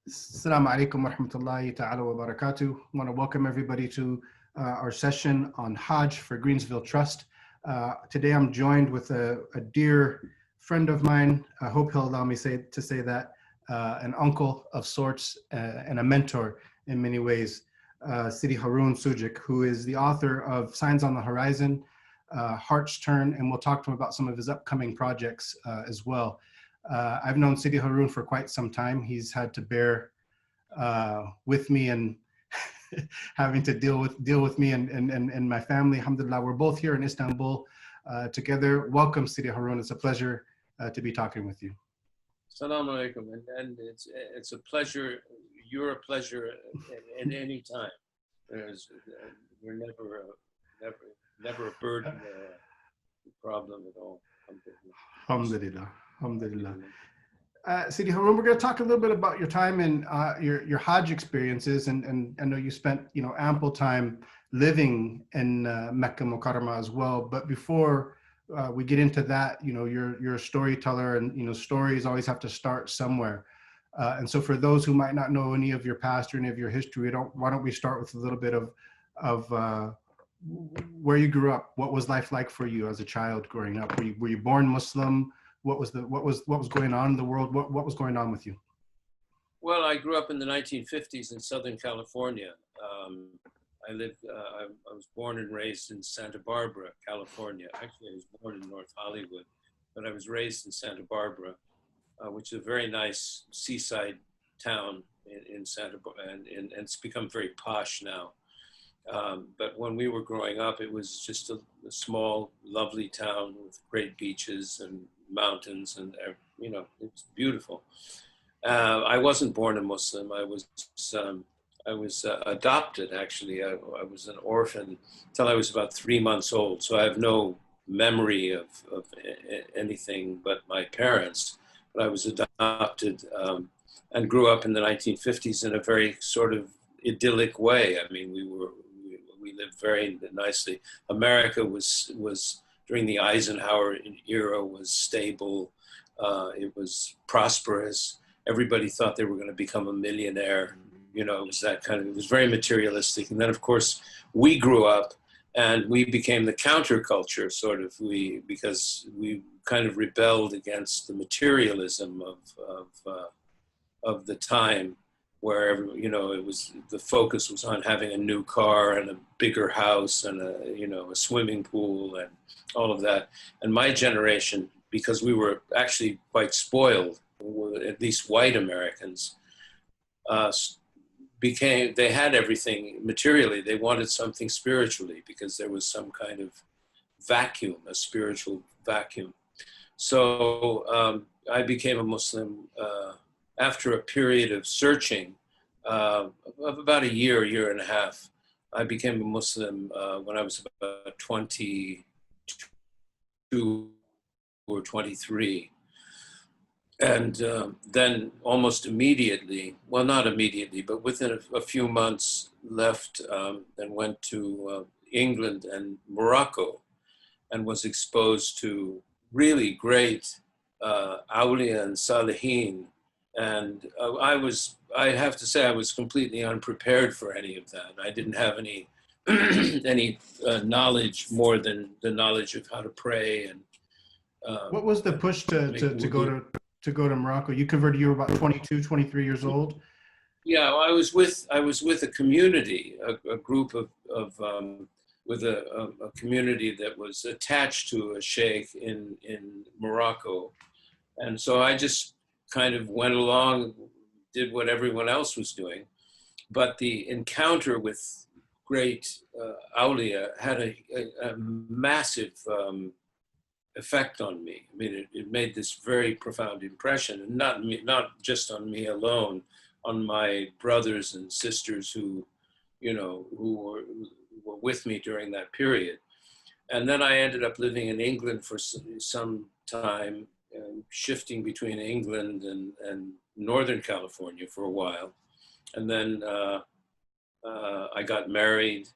Assalamu alaikum wa rahmatullahi ta'ala wa barakatuh. I want to welcome everybody to our session on Hajj for Greensville Trust. Today I'm joined with a dear friend of mine. I hope he'll allow me to say that, an uncle of sorts and a mentor in many ways, Sidi Haroon Sugich, who is the author of Signs on the Horizon, Heart's Turn, and we'll talk to him about some of his upcoming projects as well. I've known Sidi Haroon for quite some time. He's had to bear with me and having to deal with me and my family. Alhamdulillah, we're both here in Istanbul together. Welcome, Sidi Haroon. It's a pleasure to be talking with you. Assalamu alaikum, and it's a pleasure. You're a pleasure at any time. We're never a burden, a problem at all. Alhamdulillah. Alhamdulillah. Sidi Haroon, we're going to talk a little bit about your time and your Hajj experiences, and I know you spent ample time living in Mecca Mukarramah as well. But before we get into that, you're a storyteller, and stories always have to start somewhere. And so, for those who might not know any of your past or any of your history, why don't we start with a little bit of where you grew up? What was life like for you as a child growing up? Were you born Muslim? What was going on in the world? What was going on with you? Well, I grew up in the 1950s in Southern California. I was born and raised in Santa Barbara, California. Actually, I was born in North Hollywood, but I was raised in Santa Barbara, which is a very nice seaside town in Santa Barbara, and it's become very posh now. But when we were growing up, it was just a small, lovely town with great beaches and mountains, and it's beautiful. I wasn't born a Muslim. I was adopted, actually. I was an orphan until I was about 3 months old. So I have no memory of anything but my parents. But I was adopted and grew up in the 1950s in a very sort of idyllic way. I mean, we lived very nicely. America was during the Eisenhower era was stable. It was prosperous. Everybody thought they were going to become a millionaire. It was that kind of, it was very materialistic. And then, of course, we grew up and we became the counterculture, sort of, because we kind of rebelled against the materialism of the time, where it was, the focus was on having a new car and a bigger house and a swimming pool and all of that. And my generation, because we were actually quite spoiled, at least white Americans, they had everything materially. They wanted something spiritually because there was some kind of vacuum, a spiritual vacuum. So I became a Muslim after a period of searching of about a year and a half. I became a Muslim when I was about 22 or 23. And then almost immediately, well, not immediately, but within a few months, left and went to England and Morocco, and was exposed to really great awliya and salihin. And I have to say, I was completely unprepared for any of that. I didn't have any knowledge more than the knowledge of how to pray. And what was the push to go to Morocco? You converted, you were about 22, 23 years old. Yeah, I was with a community, a group with a community that was attached to a sheikh in Morocco. And so I just kind of went along, did what everyone else was doing. But the encounter with great awliya had a massive effect on me. I mean, it made this very profound impression, and not just on me alone, on my brothers and sisters who were with me during that period. And then I ended up living in England for some time, shifting between England and Northern California for a while. And then I got married,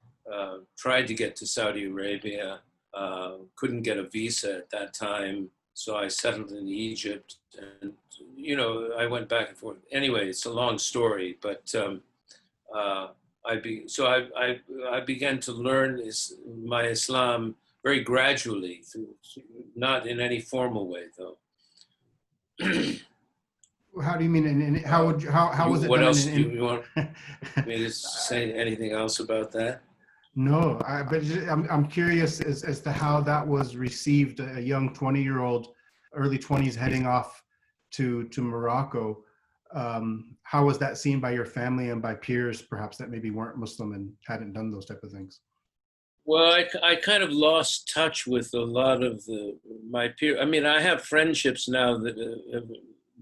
tried to get to Saudi Arabia, couldn't get a visa at that time. So I settled in Egypt and, you know, I went back and forth. Anyway, it's a long story, but I began to learn my Islam very gradually, not in any formal way, though. How do you mean? And how would how was it What done? else do you want me to say? Anything else about that? No, but I'm curious as to how that was received. A young 20-year-old, early 20s, heading off to Morocco. How was that seen by your family and by peers, perhaps that maybe weren't Muslim and hadn't done those type of things? Well, I kind of lost touch with a lot of my peers. I mean, I have friendships now that have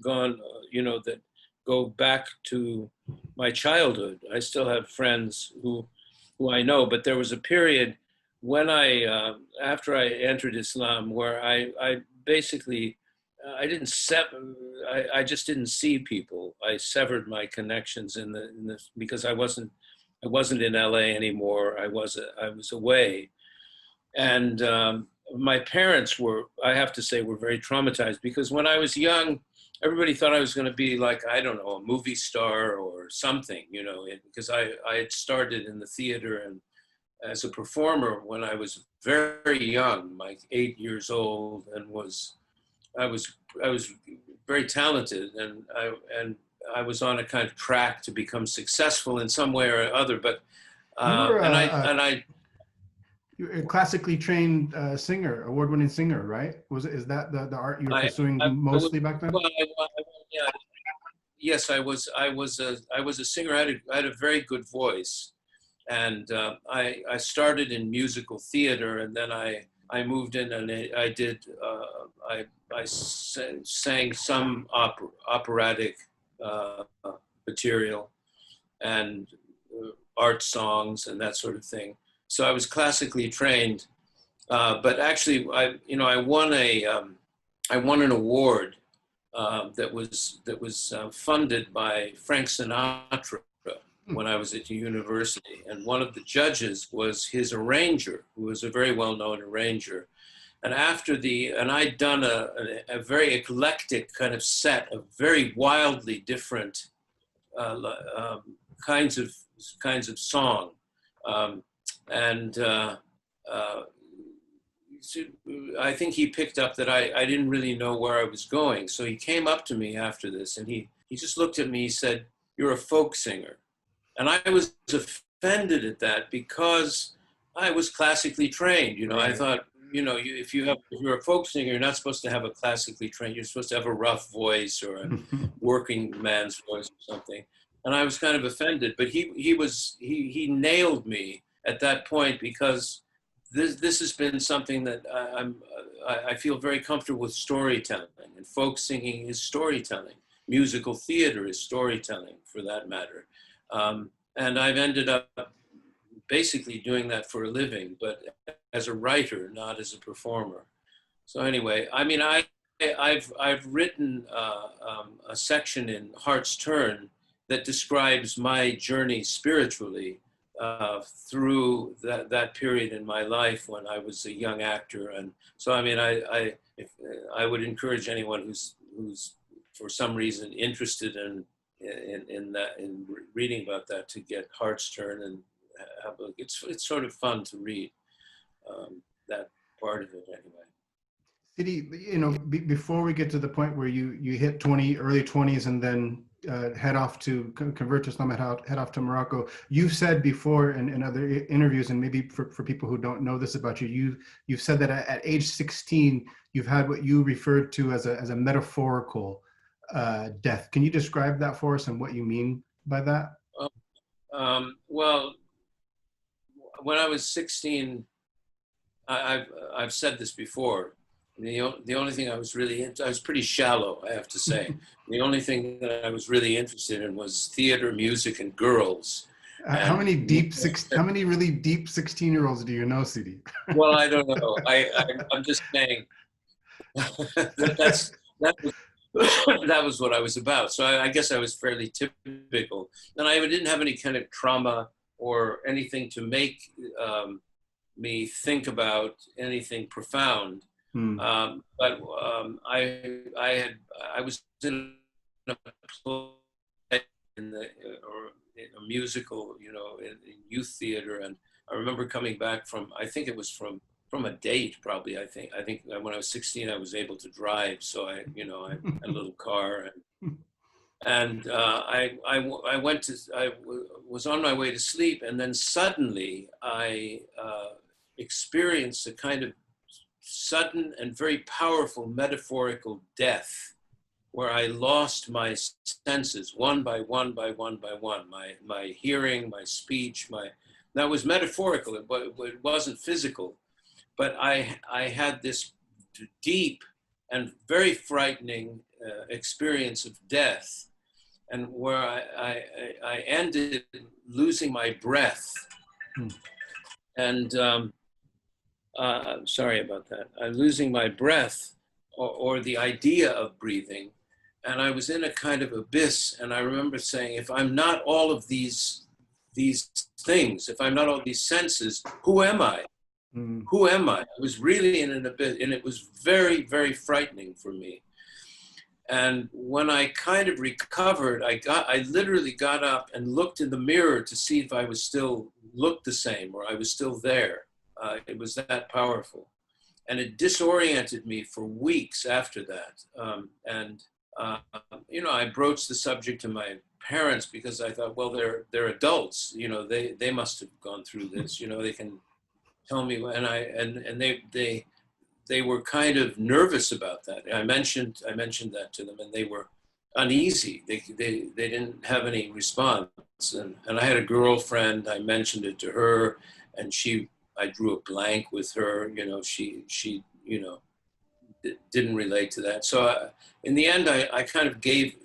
gone, you know, that go back to my childhood. I still have friends who I know, but there was a period when after I entered Islam, where I basically, I didn't I just didn't see people. I severed my connections in this because I wasn't in LA anymore. I was away, and my parents were, I have to say, were very traumatized because when I was young, everybody thought I was going to be like, I don't know, a movie star or something, you know, because I had started in the theater and as a performer when I was very young, like 8 years old, and I was very talented, and I was on a kind of track to become successful in some way or other. But You were I you're a classically trained singer, award-winning singer, right? Is that the art you were pursuing mostly back then? Well, yeah, yes, I was a singer. I had a very good voice, and I started in musical theater, and then I moved in and I did I sang some operatic material and art songs and that sort of thing. So I was classically trained, but actually I won an award that was funded by Frank Sinatra when I was at the university. And one of the judges was his arranger, who was a very well-known arranger. And I'd done a very eclectic kind of set of very wildly different kinds of song. And so I think he picked up that I didn't really know where I was going. So he came up to me after this and he just looked at me, he said, "You're a folk singer." And I was offended at that because I was classically trained. You know, I thought, you know, if you're a folk singer, you're not supposed to have a classically trained, you're supposed to have a rough voice or a working man's voice or something. And I was kind of offended, but he nailed me at that point because this has been something that I feel very comfortable with storytelling, and folk singing is storytelling. Musical theater is storytelling, for that matter. And I've ended up basically doing that for a living, but as a writer, not as a performer. So anyway, I mean, I've written a section in Heart's Turn that describes my journey spiritually through that period in my life when I was a young actor. And so, I mean, I would encourage anyone who's for some reason interested in reading about that to get Heart's Turn and have a look. It's sort of fun to read that part of it anyway. Sidi, you know, before we get to the point where you hit early 20s and then head off to convert to Islam, head off to Morocco, you've said before in other interviews, and maybe for people who don't know this about you, you've said that at age 16 you've had what you referred to as a metaphorical death. Can you describe that for us and what you mean by that? Well, when I was 16, I've said this before. The only thing I was really into, I was pretty shallow, I have to say. The only thing that I was really interested in was theater, music, and girls. How many really deep 16-year-olds do you know, Sidi? Well, I don't know. I'm just saying that was what I was about. So I guess I was fairly typical, and I didn't have any kind of trauma or anything to make me think about anything profound. But I was in a play in the, or in a musical, in youth theater. And I remember coming back from, I think it was from a date, probably. I think when I was 16, I was able to drive. So I had a little car, and I was on my way to sleep, and then suddenly I experienced a kind of sudden and very powerful metaphorical death, where I lost my senses one by one by one by one. My hearing, my speech, that was metaphorical. It wasn't physical, but I had this deep and very frightening experience of death, and where I ended losing my breath. And sorry about that. I'm losing my breath, or the idea of breathing. And I was in a kind of abyss. And I remember saying, if I'm not all of these things, if I'm not all these senses, who am I? Who am I? I was really in an abyss, and it was very, very frightening for me. And when I kind of recovered, I literally got up and looked in the mirror to see if I was still looked the same, or I was still there. It was that powerful. And it disoriented me for weeks after that. I broached the subject to my parents, because I thought, well, they're adults. They must have gone through this. They can tell me. And they were kind of nervous about that. I mentioned that to them, and they were uneasy. They didn't have any response. And I had a girlfriend. I mentioned it to her, and I drew a blank with her. She didn't relate to that. So in the end, I kind of gave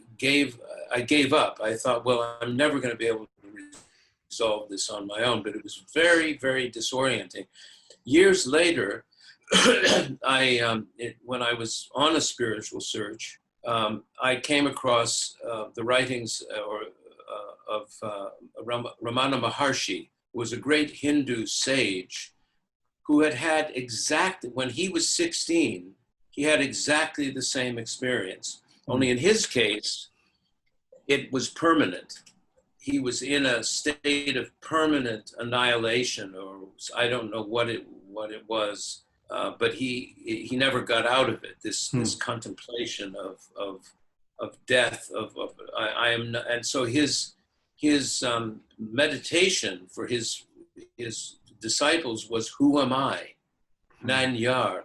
up. I thought, well, I'm never going to be able to resolve this on my own. But it was very, very disorienting. Years later, when I was on a spiritual search, I came across the writings of Ramana Maharshi, who was a great Hindu sage who had when he was 16, he had exactly the same experience. Only in his case, it was permanent. He was in a state of permanent annihilation, or I don't know what it was, but he never got out of it. This contemplation of death. And so his meditation for his disciples was, who am I? Nanyar,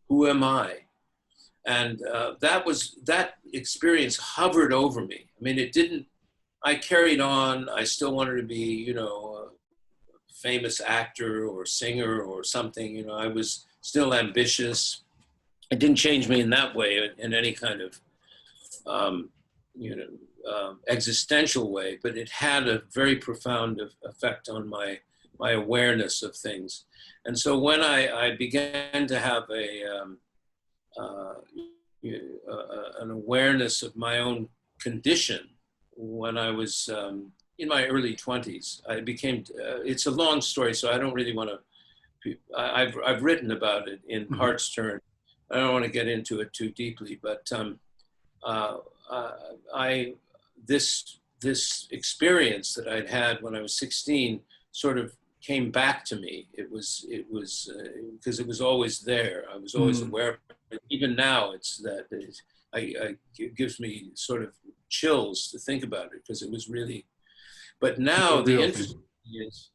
who am I? And that experience hovered over me. I mean, I carried on. I still wanted to be, a famous actor or singer or something. I was still ambitious. It didn't change me in that way, in any kind of, existential way, but it had a very profound effect on my awareness of things. And so when I began to have an awareness of my own condition when I was in my early 20s, I became, it's a long story, so I don't really want to, I've written about it in Heart's Turn. I don't want to get into it too deeply, but this experience that I'd had when I was 16 sort of came back to me. It was because it was always there. I was always aware of it. Even now, it gives me sort of chills to think about it, because it was really. But now the interesting thing is,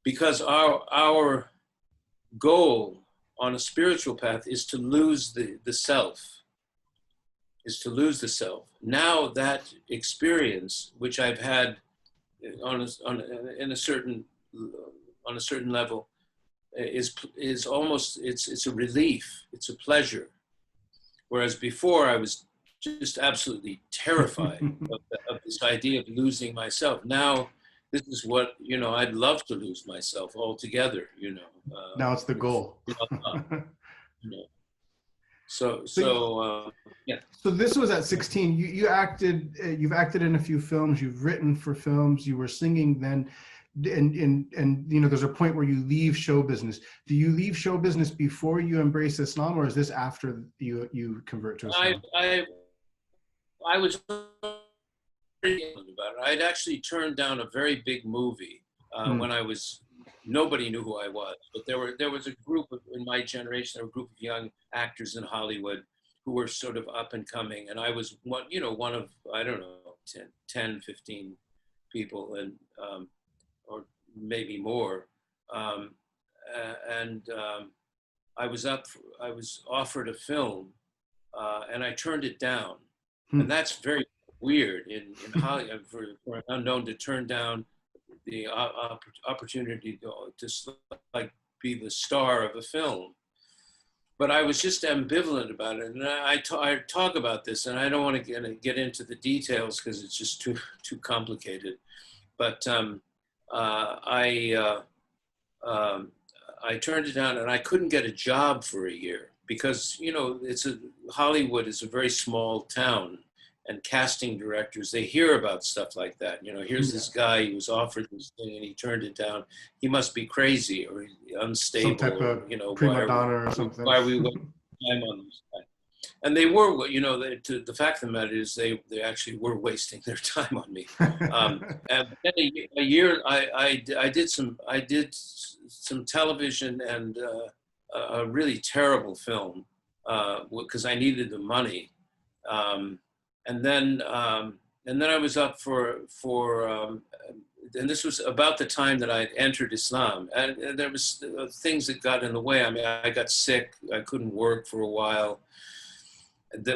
because our goal on a spiritual path is to lose the self. Now that experience, which I've had on a certain level, is almost, it's a relief, it's a pleasure. Whereas before I was just absolutely terrified of this idea of losing myself. Now this is what, I'd love to lose myself altogether, Now it's the goal. Yeah. So this was at 16. You've acted in a few films. You've written for films. You were singing then, and there's a point where you leave show business. Do you leave show business before you embrace Islam, or is this after you convert to Islam? I was very about it. I'd actually turned down a very big movie when I was. Nobody knew who I was, but there was a group in my generation. There were a group of young actors in Hollywood who were sort of up and coming, and I was one of, I don't know, 10, 15 people, and or maybe more. Um, and I was offered a film, and I turned it down. And that's very weird in Hollywood for an unknown to turn down the opportunity to like be the star of a film. But I was just ambivalent about it, and I talk about this, and I don't want to get into the details because it's just too complicated. But I turned it down, and I couldn't get a job for a year because Hollywood is a very small town, and casting directors, they hear about stuff like that. Here's this guy who was offered this thing and he turned it down. He must be crazy or unstable. Some type of prima donna or something. Why are we wasting time on this guy? And they were, the fact of the matter is they actually were wasting their time on me. And then a year, I did some television and a really terrible film because I needed the money. And then I was up and this was about the time that I entered Islam. And there was things that got in the way. I mean, I got sick. I couldn't work for a while,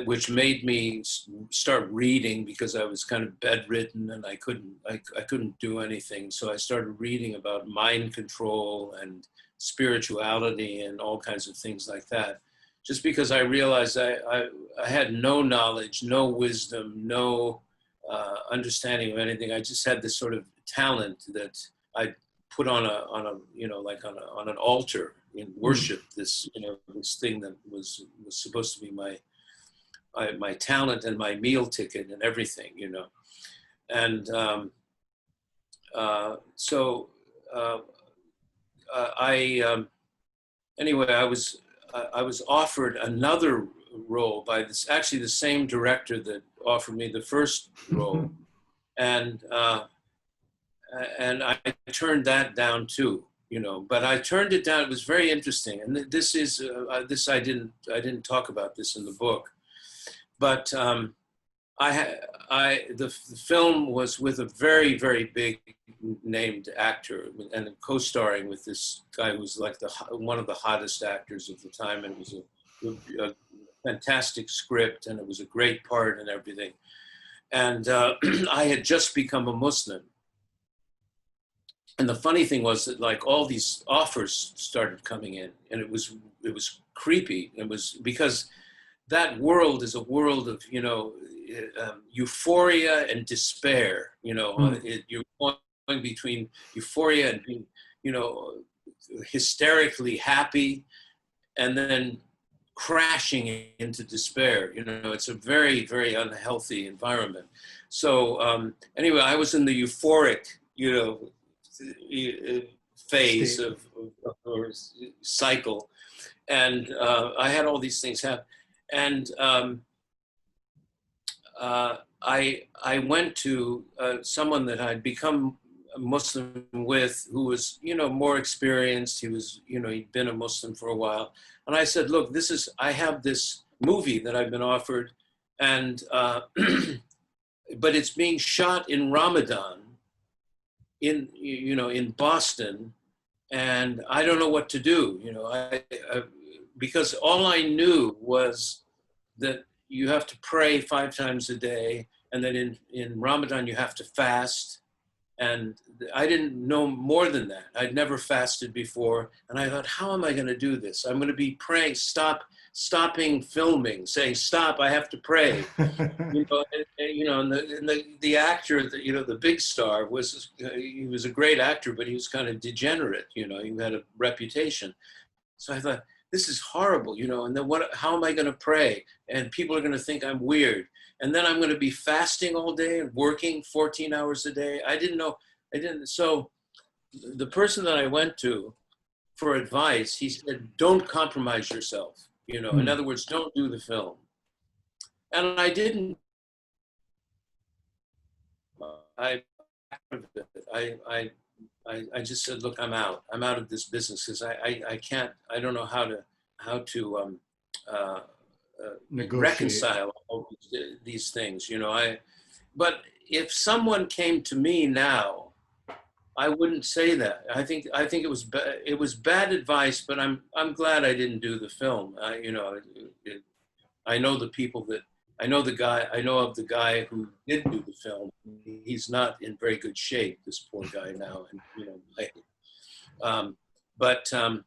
which made me start reading because I was kind of bedridden and I couldn't do anything. So I started reading about mind control and spirituality and all kinds of things like that. Just because I realized I had no knowledge, no wisdom, no understanding of anything. I just had this sort of talent that I put on an altar in worship. This this thing that was supposed to be my talent and my meal ticket and everything. And anyway, I was offered another role by the same director that offered me the first role, and I turned that down too. But I turned it down. It was very interesting, and I didn't talk about this in the book, but the film was with a very, very big named actor and co-starring with this guy who was like one of the hottest actors of the time, and it was a fantastic script, and it was a great part and everything. And I had just become a Muslim. And the funny thing was that like all these offers started coming in, and it was creepy. It was because that world is a world of euphoria and despair. You're going between euphoria and being hysterically happy, and then crashing into despair. It's a very, very unhealthy environment. So anyway, I was in the euphoric phase of or cycle, and I had all these things happen, and I went to someone that I'd become a Muslim with, who was more experienced. He was he'd been a Muslim for a while, and I said, look, I have this movie that I've been offered, and but it's being shot in Ramadan in Boston, and I don't know what to do. Because all I knew was that you have to pray 5 times a day, and then in Ramadan you have to fast. And I didn't know more than that. I'd never fasted before. And I thought, how am I going to do this? I'm going to be praying, stopping filming, saying, stop, I have to pray. And the actor, the big star, he was a great actor, but he was kind of degenerate. He had a reputation. So I thought, this is horrible, and then how am I going to pray? And people are going to think I'm weird. And then I'm going to be fasting all day and working 14 hours a day. I didn't know. So the person that I went to for advice, he said, don't compromise yourself. In other words, don't do the film. And I didn't I I just said, look, I'm out. I'm out of this business because I can't. I don't know how to uh, Negotiate. reconcile all these things. But if someone came to me now, I wouldn't say that. I think it was bad advice, but I'm glad I didn't do the film. I know the people that I know the guy. I know of the guy who did do the film. He's not in very good shape. This poor guy now, and um, but So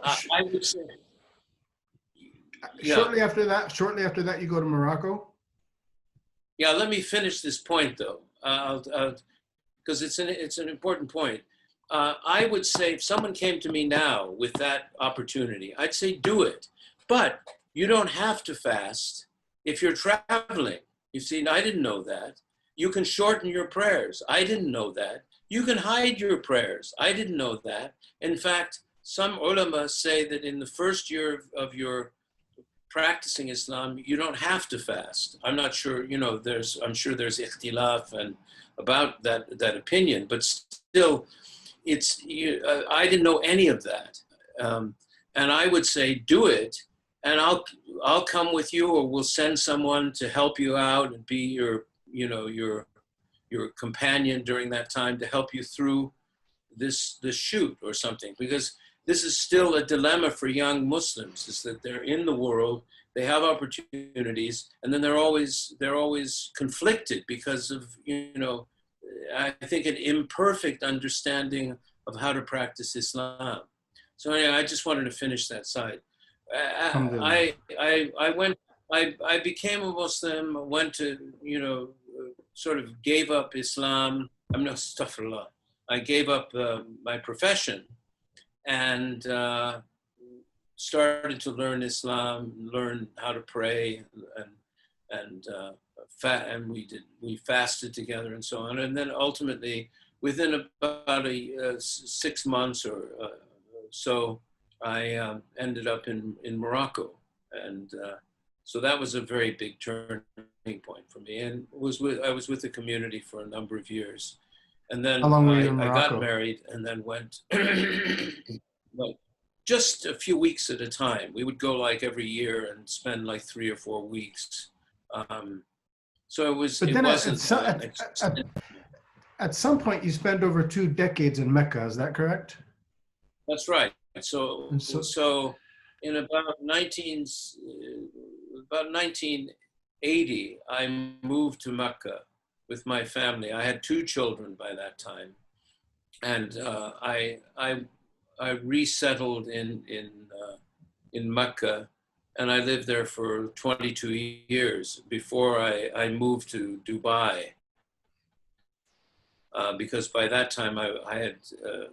I would say, yeah, shortly after that, you go to Morocco. yeah. Let me finish this point though, because it's an important point. I would say if someone came to me now with that opportunity, I'd say do it, but you don't have to fast if you're traveling. You see, I didn't know that. You can shorten your prayers. I didn't know that. You can hide your prayers. I didn't know that. In fact, some ulama say that in the first year of your practicing Islam, you don't have to fast. I'm not sure, I'm sure there's ikhtilaf and about that opinion, but still, I didn't know any of that. And I would say, do it, and I'll come with you, or we'll send someone to help you out and be your companion during that time to help you through this shoot or something, because this is still a dilemma for young Muslims, is that they're in the world, they have opportunities, and then they're always conflicted because of, I think, an imperfect understanding of how to practice Islam. So anyway, I just wanted to finish that side. I became a Muslim, went to, sort of gave up Islam. I'm no astaghfirullah. I gave up my profession and started to learn Islam, learn how to pray, and we fasted together and so on. And then ultimately, within about 6 months or so, I ended up in Morocco, and so that was a very big turning point for me. And I was with the community for a number of years, and then How long were you in I Morocco? got married, and then went well, just a few weeks at a time. We would go like every year and spend like 3 or 4 weeks. So it was. But It then wasn't. at some point, you spent over 2 decades in Mecca. Is that correct? That's right. So And so, in about 1980, I moved to Mecca with my family. I had 2 children by that time, and I resettled in Mecca, and I lived there for 22 years before I moved to Dubai. Because by that time I had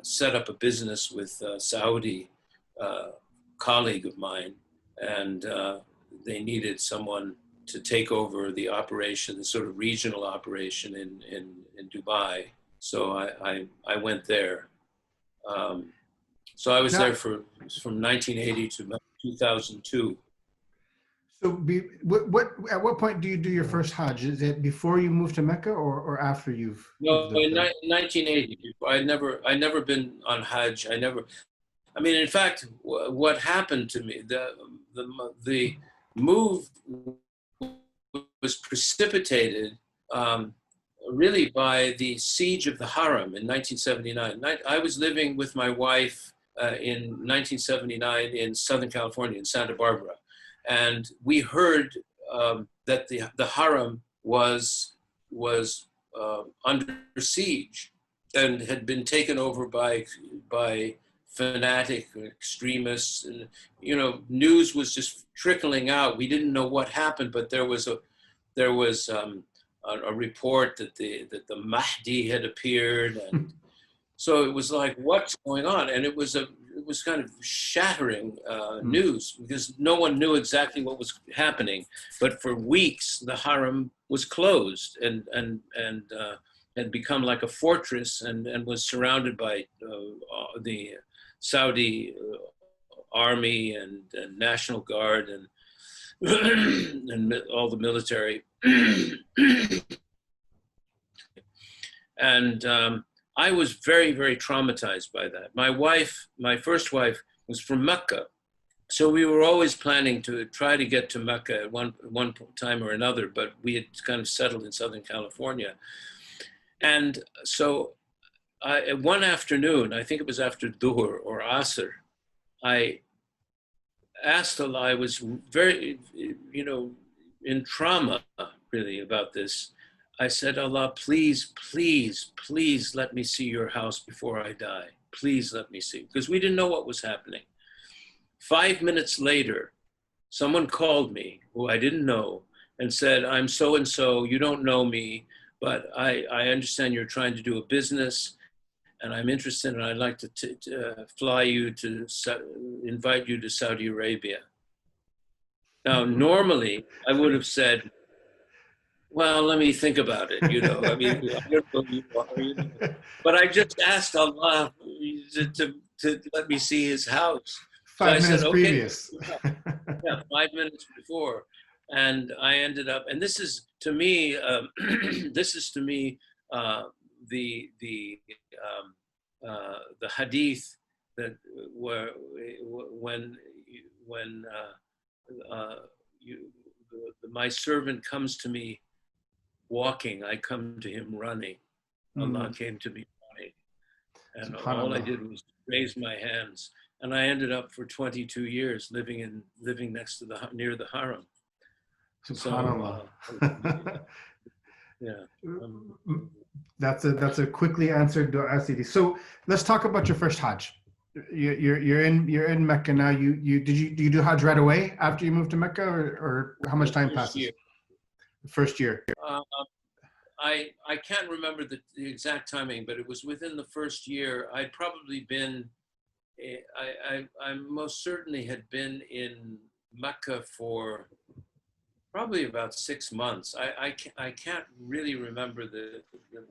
set up a business with a Saudi colleague of mine, and they needed someone to take over the operation, the sort of regional operation in Dubai. So I went there. So I was now, there from 1980 to 2002. so at what point do you do your first Hajj? Is it before you move to Mecca or after you've No, lived in there? 1980, I never been on Hajj. I mean, in fact, what happened to me, the move was precipitated really by the siege of the Haram in 1979. I was living with my wife in 1979 in Southern California, in Santa Barbara, and we heard that the Haram was under siege and had been taken over by fanatic extremists, and news was just trickling out. We didn't know what happened, but there was a report that the Mahdi had appeared, and so it was like, what's going on? And it was kind of shattering news, because no one knew exactly what was happening. But for weeks, the Haram was closed and had become like a fortress, and was surrounded by the Saudi army and National Guard and and all the military. And I was very, very traumatized by that. My first wife was from Mecca. So we were always planning to try to get to Mecca at one time or another, but we had kind of settled in Southern California. And so one afternoon, I think it was after Dhuhr or Asr, I asked Allah, I was very, in trauma really about this. I said, Allah, please, please, please let me see your house before I die. Please let me see, because we didn't know what was happening. 5 minutes later, someone called me who I didn't know and said, I'm so-and-so, you don't know me, but I understand you're trying to do a business and I'm interested and I'd like to fly you to, invite you to Saudi Arabia. Now, normally I would have said, well, let me think about it, I don't know who you are, but I just asked Allah to let me see his house. 5 So minutes said, previous. Yeah, 5 minutes before. And I ended up, and this is to me, the hadith that when my servant comes to me walking, I come to him running. Allah came to me running. And all I did was raise my hands. And I ended up for 22 years living next to near the Haram. SubhanAllah. So, That's a quickly answered dua, Sidi. So let's talk about your first Hajj. You're in Mecca now. Did you do Hajj right away after you moved to Mecca, or how much time passes? The first year. I can't remember the exact timing, but it was within the first year. I'd probably been. I most certainly had been in Mecca for probably about 6 months. I can't really remember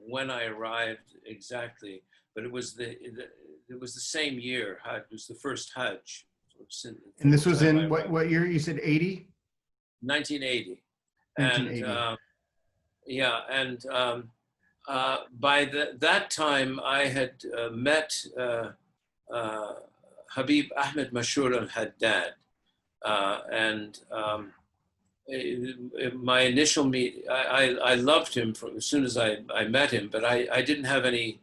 when I arrived exactly, but it was the same year. It was the first Hajj. And this was in what year? You said 80? 1980. 1980. And by that time I had met Habib Ahmed Mashur al-Haddad. My initial I loved him as soon as I met him, but I didn't have any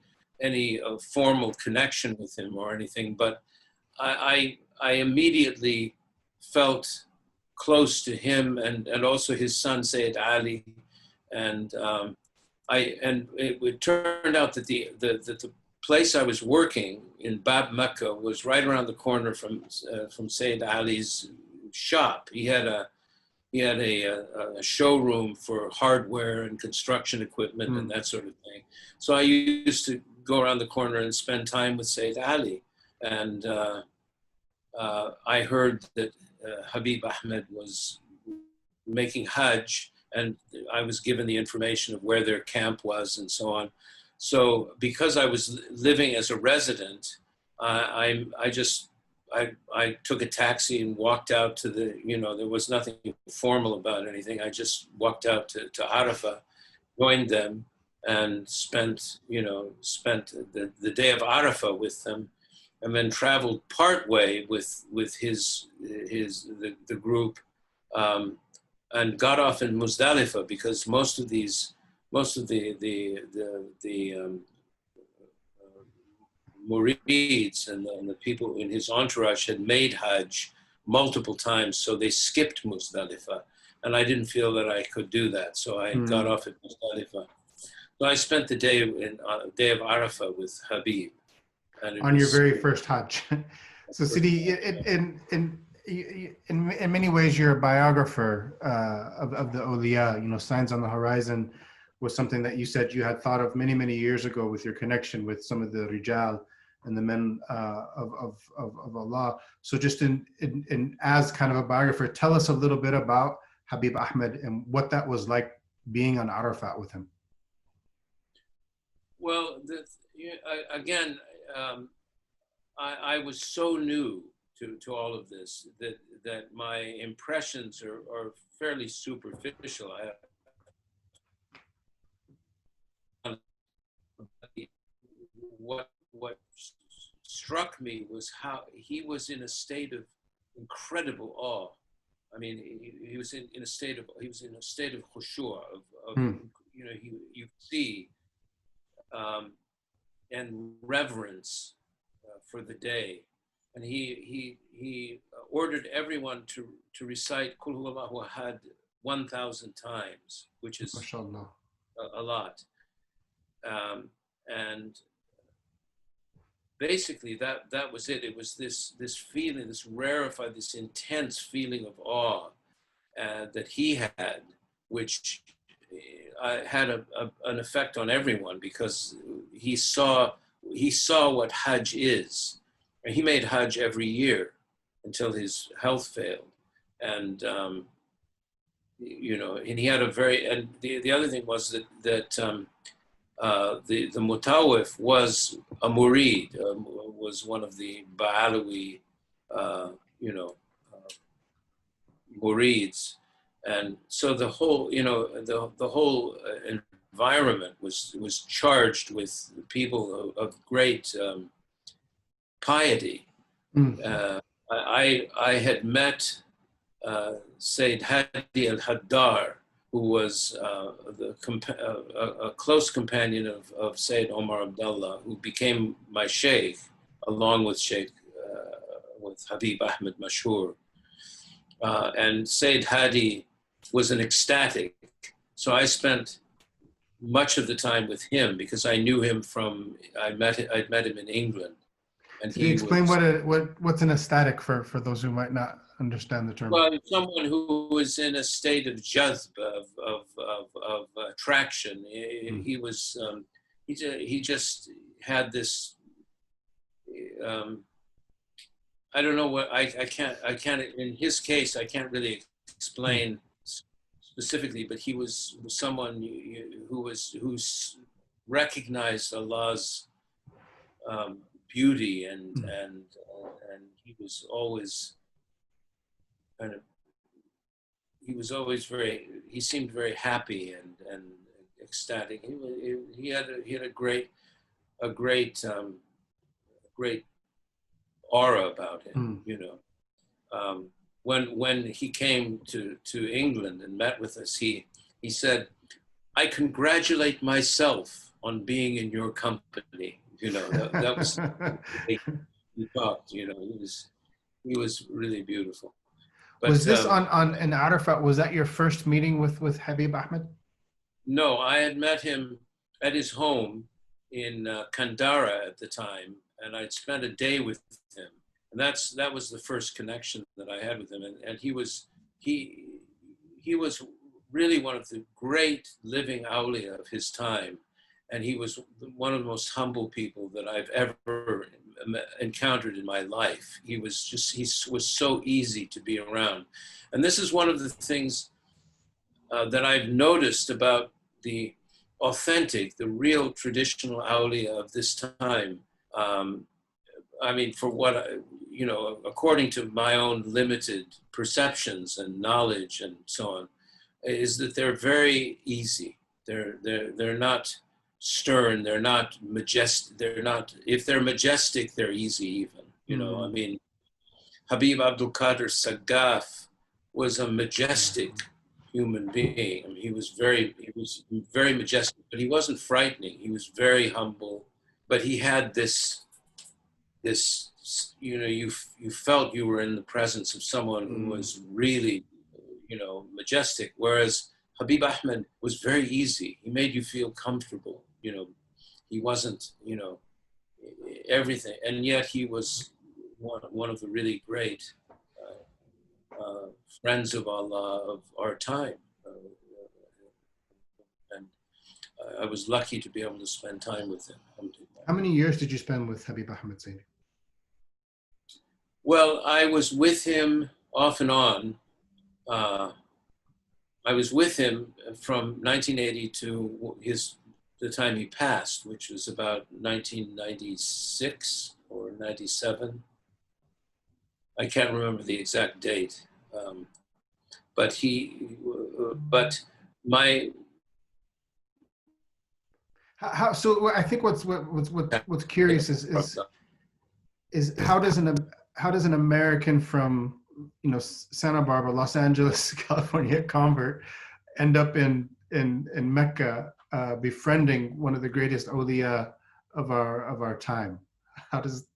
formal connection with him or anything, but I immediately felt close to him and also his son, Sayyid Ali. And it turned out that the place I was working in Bab Mecca was right around the corner from Sayyid Ali's shop. He had a showroom for hardware and construction equipment and that sort of thing. So I used to go around the corner and spend time with Sayyid Ali. And I heard that Habib Ahmed was making Hajj, and I was given the information of where their camp was and so on. So because I was living as a resident, I took a taxi and walked out to there was nothing formal about anything. I just walked out to Arafah, joined them, and spent the day of Arafah with them, and then traveled part way with the group, and got off in Muzdalifah, because most of the murids and the people in his entourage had made Hajj multiple times, so they skipped Muzdalifah, and I didn't feel that I could do that, so I got off at Muzdalifah. So I spent the day of Arafah with Habib. On your very first Hajj. So Sidi, in many ways, you're a biographer of the awliya. Signs on the horizon was something that you said you had thought of many, many years ago with your connection with some of the rijal and the men of Allah. So just in as kind of a biographer, tell us a little bit about Habib Ahmed and what that was like being on Arafat with him. Well, again, I was so new to all of this that my impressions are fairly superficial. what struck me was how he was in a state of incredible awe. I mean, he was in a state of khushu', of you know, you see, and reverence for the day, and he ordered everyone to recite Kul Huwallahu Ahad 1,000 times, which is Mashallah. a lot, and basically that was it. It was this feeling, this rarefied, this intense feeling of awe that he had, which had an effect on everyone, because he saw what Hajj is. And he made Hajj every year until his health failed, and you know, and he had a very, and the other thing was that the Mutawif was a murid, was one of the Ba'alawi, you know, murids. And so the whole, you know, the whole environment was charged with people of great piety. I had met Sayyid Hadi al-Haddar, who was a close companion of Sayyid Omar Abdullah, who became my sheikh, along with with Habib Ahmed Mashhur. And Sayyid Hadi was an ecstatic. So I spent much of the time with him because I knew him from, I'd met him in England. And Can you explain what's an ecstatic for those who might not understand the term? Well, someone who was in a state of jazb, of attraction. He was, he just had this, I don't know what, I can't, in his case, I can't really explain specifically, but he was someone who recognized Allah's beauty, and he was always kind of, he seemed very happy and ecstatic. He had a great aura about him, you know. When he came to England and met with us, he said, "I congratulate myself on being in your company." You know, that was he talked. You know, he was really beautiful. But, was this on in Arafat? Was that your first meeting with Habib Ahmed? No, I had met him at his home in Kandara at the time, and I'd spent a day with him. And that was the first connection that I had with him. And he was really one of the great living awliya of his time. And he was one of the most humble people that I've ever encountered in my life. He was so easy to be around. And this is one of the things that I've noticed about the authentic, the real traditional awliya of this time. I mean, for what, you know, according to my own limited perceptions and knowledge and so on, is that they're very easy. They're not stern, they're not majestic, if they're majestic, they're easy even, you know. I mean, Habib Abdul Qadir Sagaf was a majestic human being. I mean, he was very majestic, but he wasn't frightening. He was very humble, but he had this, you know, you felt you were in the presence of someone who was really, you know, majestic. Whereas Habib Ahmed was very easy. He made you feel comfortable. You know, he wasn't, you know, everything, and yet he was one of the really great friends of Allah of our time. And I was lucky to be able to spend time with him. How many years did you spend with Habib Ahmed Zaini? Well, I was with him off and on. I was with him from 1980 to the time he passed, which was about 1996 or 97. I can't remember the exact date. So I think what's curious is how does an American from Santa Barbara, Los Angeles, California convert end up in Mecca, befriending one of the greatest awliya of our time? How does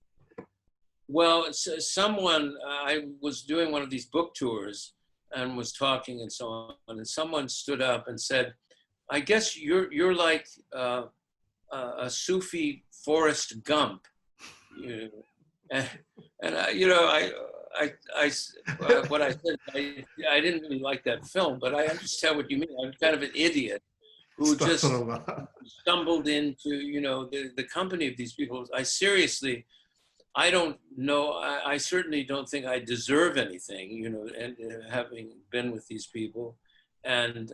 Well, someone, I was doing one of these book tours and was talking and so on, and someone stood up and said, "I guess you're like a Sufi Forrest Gump," you know, and, what I said, I didn't really like that film, but I understand what you mean. I'm kind of an idiot who just stumbled into the company of these people. I seriously, I don't know. I certainly don't think I deserve anything, and having been with these people, and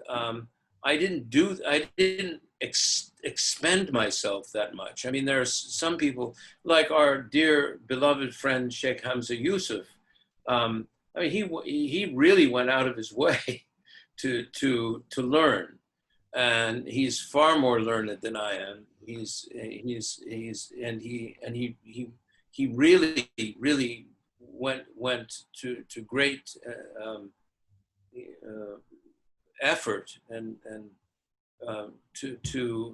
I didn't expend myself that much. I mean, there are some people like our dear beloved friend Sheikh Hamza Yusuf. I mean, he really went out of his way to learn, and he's far more learned than I am. He really went to great effort and to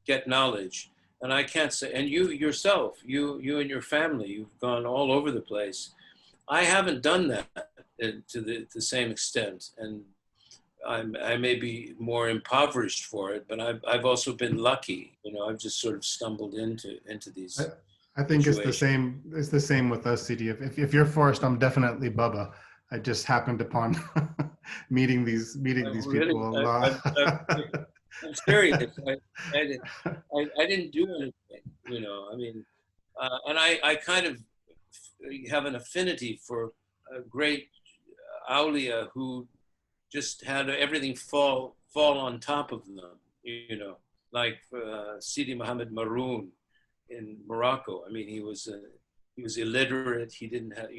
get knowledge. And I can't say, and you yourself, you and your family, you've gone all over the place. I haven't done that to the same extent, and I may be more impoverished for it, but I've also been lucky. I've just sort of stumbled into these. I think it's the same. It's the same with us, CD. If you're Forrest, I'm definitely Bubba. I just happened upon meeting these Really, people. I'm serious. I didn't do anything. I mean, and I kind of have an affinity for a great awliya who just had everything fall on top of them. Like Sidi Muhammad Maroon in Morocco. I mean, he was illiterate. He didn't have,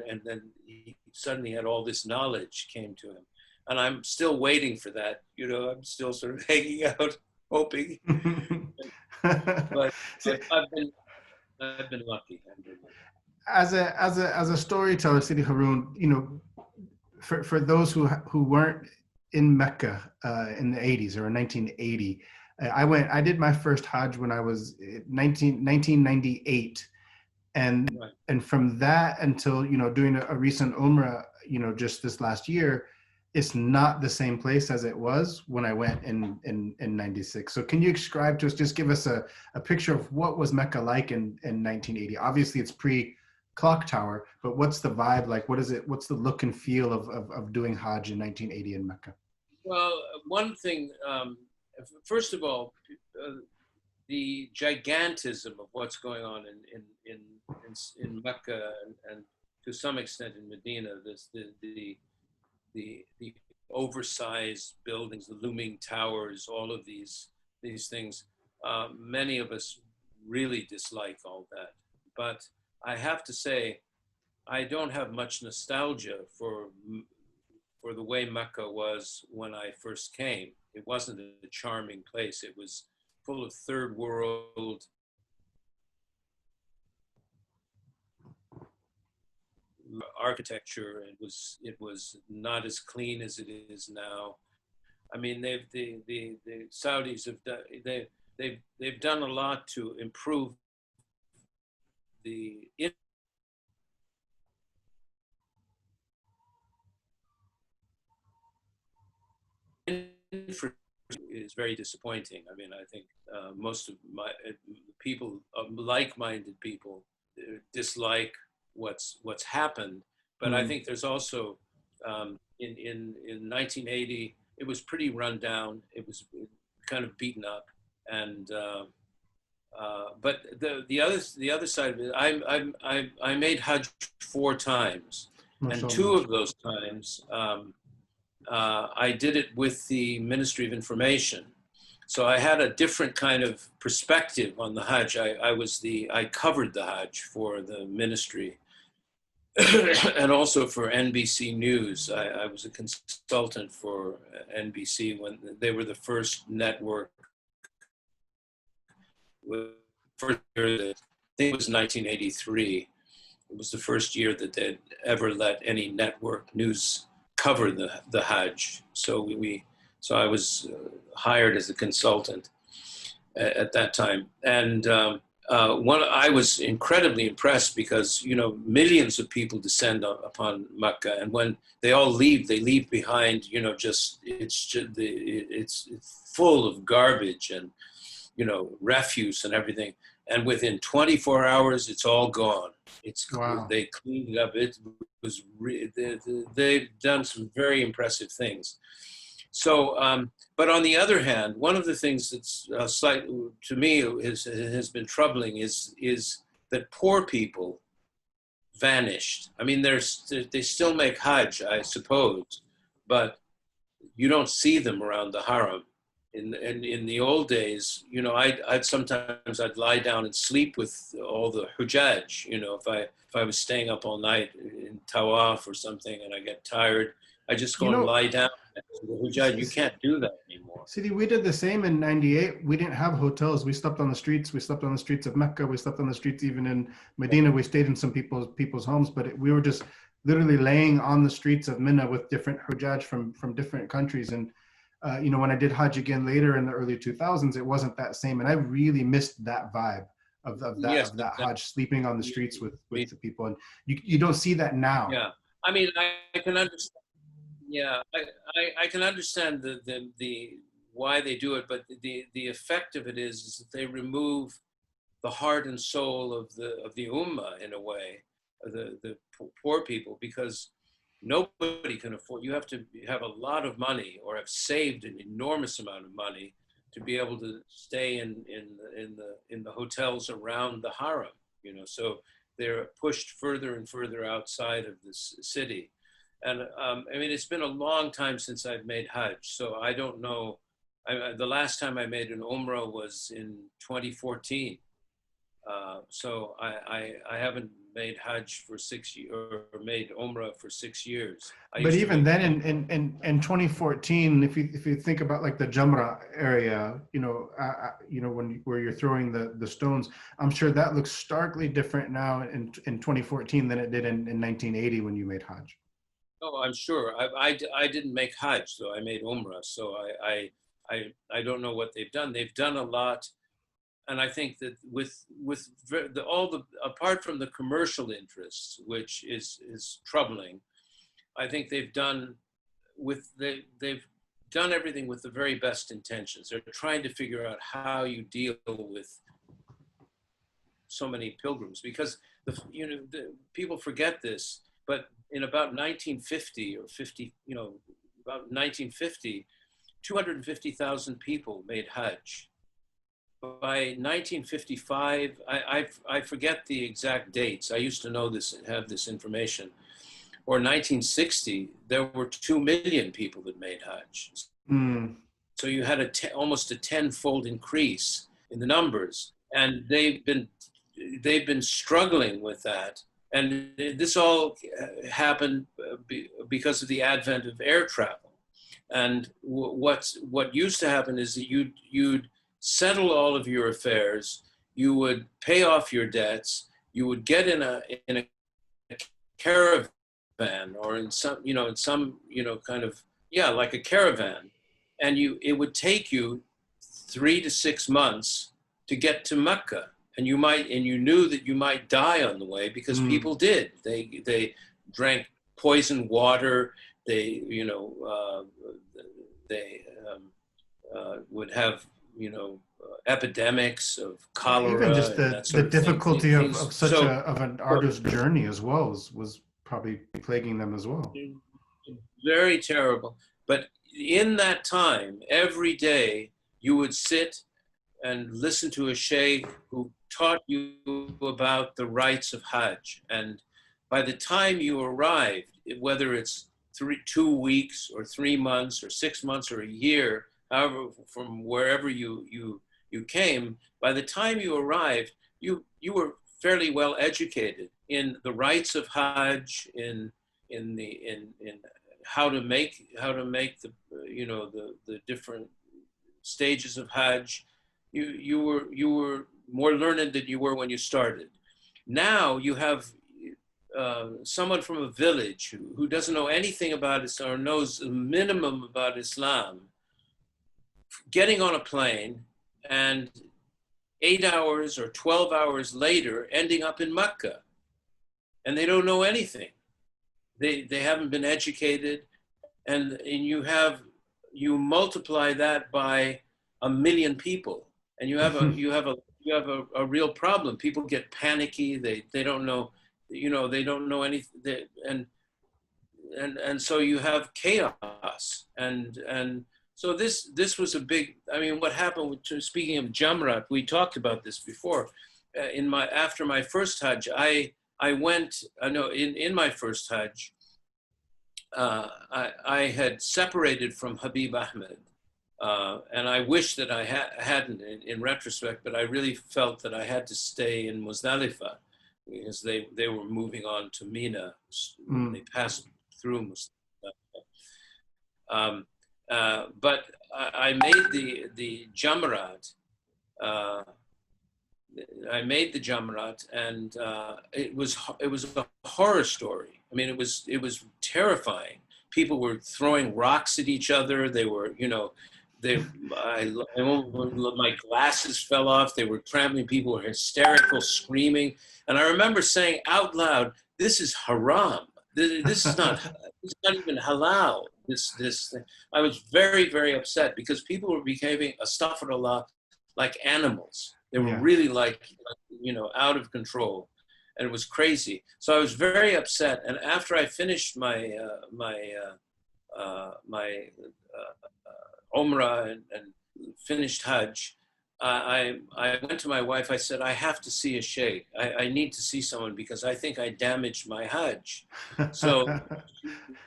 and then he suddenly had all this knowledge came to him. And I'm still waiting for that. I'm still sort of hanging out, hoping. But I've been lucky. As a storyteller, Sidi Haroon, for those who weren't in Mecca in the 80s or in 1980, I did my first Hajj when I was 1998. And Right. and from that until doing a recent Umrah, just this last year, it's not the same place as it was when I went in 96. So can you describe to us, just give us a picture of what was Mecca like in 1980? Obviously it's pre-clock tower, but what's the vibe like? What's the look and feel of doing Hajj in 1980 in Mecca? Well, one thing, first of all, the gigantism of what's going on in Mecca and to some extent in Medina, the oversized buildings, the looming towers, all of these things. Many of us really dislike all that, but I have to say, I don't have much nostalgia for the way Mecca was when I first came. It wasn't a charming place. It was full of third world architecture. It was not as clean as it is now. I mean, the Saudis they've done a lot to improve the infrastructure. Is very disappointing. I mean, I think most of my people, like-minded people, dislike what's happened. But I think there's also in 1980, it was pretty run down. It was kind of beaten up, and but the other side of it, I made Hajj 4 times, and 2 of those times. I did it with the Ministry of Information. So I had a different kind of perspective on the Hajj. I covered the Hajj for the ministry and also for NBC News. I was a consultant for NBC when they were the first network first year that, I think it was 1983. It was the first year that they'd ever let any network news cover the Hajj. So so I was hired as a consultant at that time. And I was incredibly impressed because, millions of people descend upon Mecca. And when they all leave, they leave behind, it's full of garbage and, refuse and everything. And within 24 hours, it's all gone. Wow. They cleaned it up. It was they've done some very impressive things. So, but on the other hand, one of the things that's to me has been troubling is that poor people vanished. I mean, they still make Hajj, I suppose, but you don't see them around the Haram. In the old days, I'd lie down and sleep with all the Hujjaj. If I was staying up all night in Tawaf or something and I get tired, I just go and lie down. The Hujjaj, you can't do that anymore. Sidi, we did the same in '98. We didn't have hotels. We slept on the streets. We slept on the streets of Mecca. We slept on the streets even in Medina. We stayed in some people's homes, but we were just literally laying on the streets of Mina with different Hujjaj from different countries. And when I did Hajj again later in the early 2000s, it wasn't that same. And I really missed that vibe of that Hajj, sleeping on the streets with the people. And you don't see that now. Yeah. I mean, I can understand. Yeah, I can understand the why they do it, but the effect of it is that they remove the heart and soul of the ummah in a way, the poor people, because nobody can afford. You have to have a lot of money or have saved an enormous amount of money to be able to stay in the hotels around the Haram. So they're pushed further and further outside of this city. And it's been a long time since I've made Hajj, so I don't know. The last time I made an Umrah was in 2014. So I haven't made Hajj for 6 years, or made Umrah for 6 years. But even then, in 2014, if you think about like the Jamra area, where you're throwing the stones, I'm sure that looks starkly different now in 2014 than it did in 1980 when you made Hajj. Oh, I'm sure. I didn't make Hajj, though. I made Umrah, so I don't know what they've done. They've done a lot, and I think that with apart from the commercial interests, which is troubling, I think they've done everything with the very best intentions. They're trying to figure out how you deal with so many pilgrims, because people forget this, but in about 1950 or 50, about 1950, 250,000 people made Hajj. By 1955, I forget the exact dates. I used to know this and have this information. Or 1960, there were 2 million people that made Hajj. Mm. So you had almost a 10-fold increase in the numbers, and they've been struggling with that. And this all happened because of the advent of air travel. And what used to happen is that you'd settle all of your affairs, you would pay off your debts, you would get in a caravan, or in some kind of, like a caravan, and it would take you 3 to 6 months to get to Mecca. And you knew that you might die on the way, because people did. They drank poisoned water. They would have epidemics of cholera. Even just the difficulty of such an arduous journey as well was probably plaguing them as well. Very terrible. But in that time, every day you would sit and listen to a sheikh who taught you about the rites of Hajj. And by the time you arrived, whether it's 2 weeks or 3 months or 6 months or a year, however, from wherever you came, by the time you arrived, you were fairly well educated in the rites of Hajj, in how to make the the different stages of Hajj. You were more learned than you were when you started. Now you have someone from a village who doesn't know anything about Islam or knows a minimum about Islam, getting on a plane and 8 hours or 12 hours later ending up in Mecca, and they don't know anything. They haven't been educated, and you multiply that by 1 million people, and you have a real problem. People get panicky. They don't know, they don't know anything, and so you have chaos, and so this was a big. I mean, what happened with, speaking of Jamrat, we talked about this before. After my first Hajj, I went. I know in my first Hajj, I had separated from Habib Ahmed, and I wish that I hadn't in retrospect, but I really felt that I had to stay in Muzdalifah because they were moving on to Mina. They passed through Muzdalifah. But I made the Jamrat. I made the Jamrat, and it was a horror story. I mean, it was terrifying. People were throwing rocks at each other. They were, my glasses fell off. They were trampling. People were hysterical, screaming. And I remember saying out loud, "This is haram. This is not. It's not even halal." This thing. I was very, very upset because people were behaving, astaghfirullah, like animals. They were really like, out of control, and it was crazy. So I was very upset. And after I finished my Umrah and finished Hajj, I went to my wife. I said, I have to see a sheikh. I need to see someone because I think I damaged my Hajj. So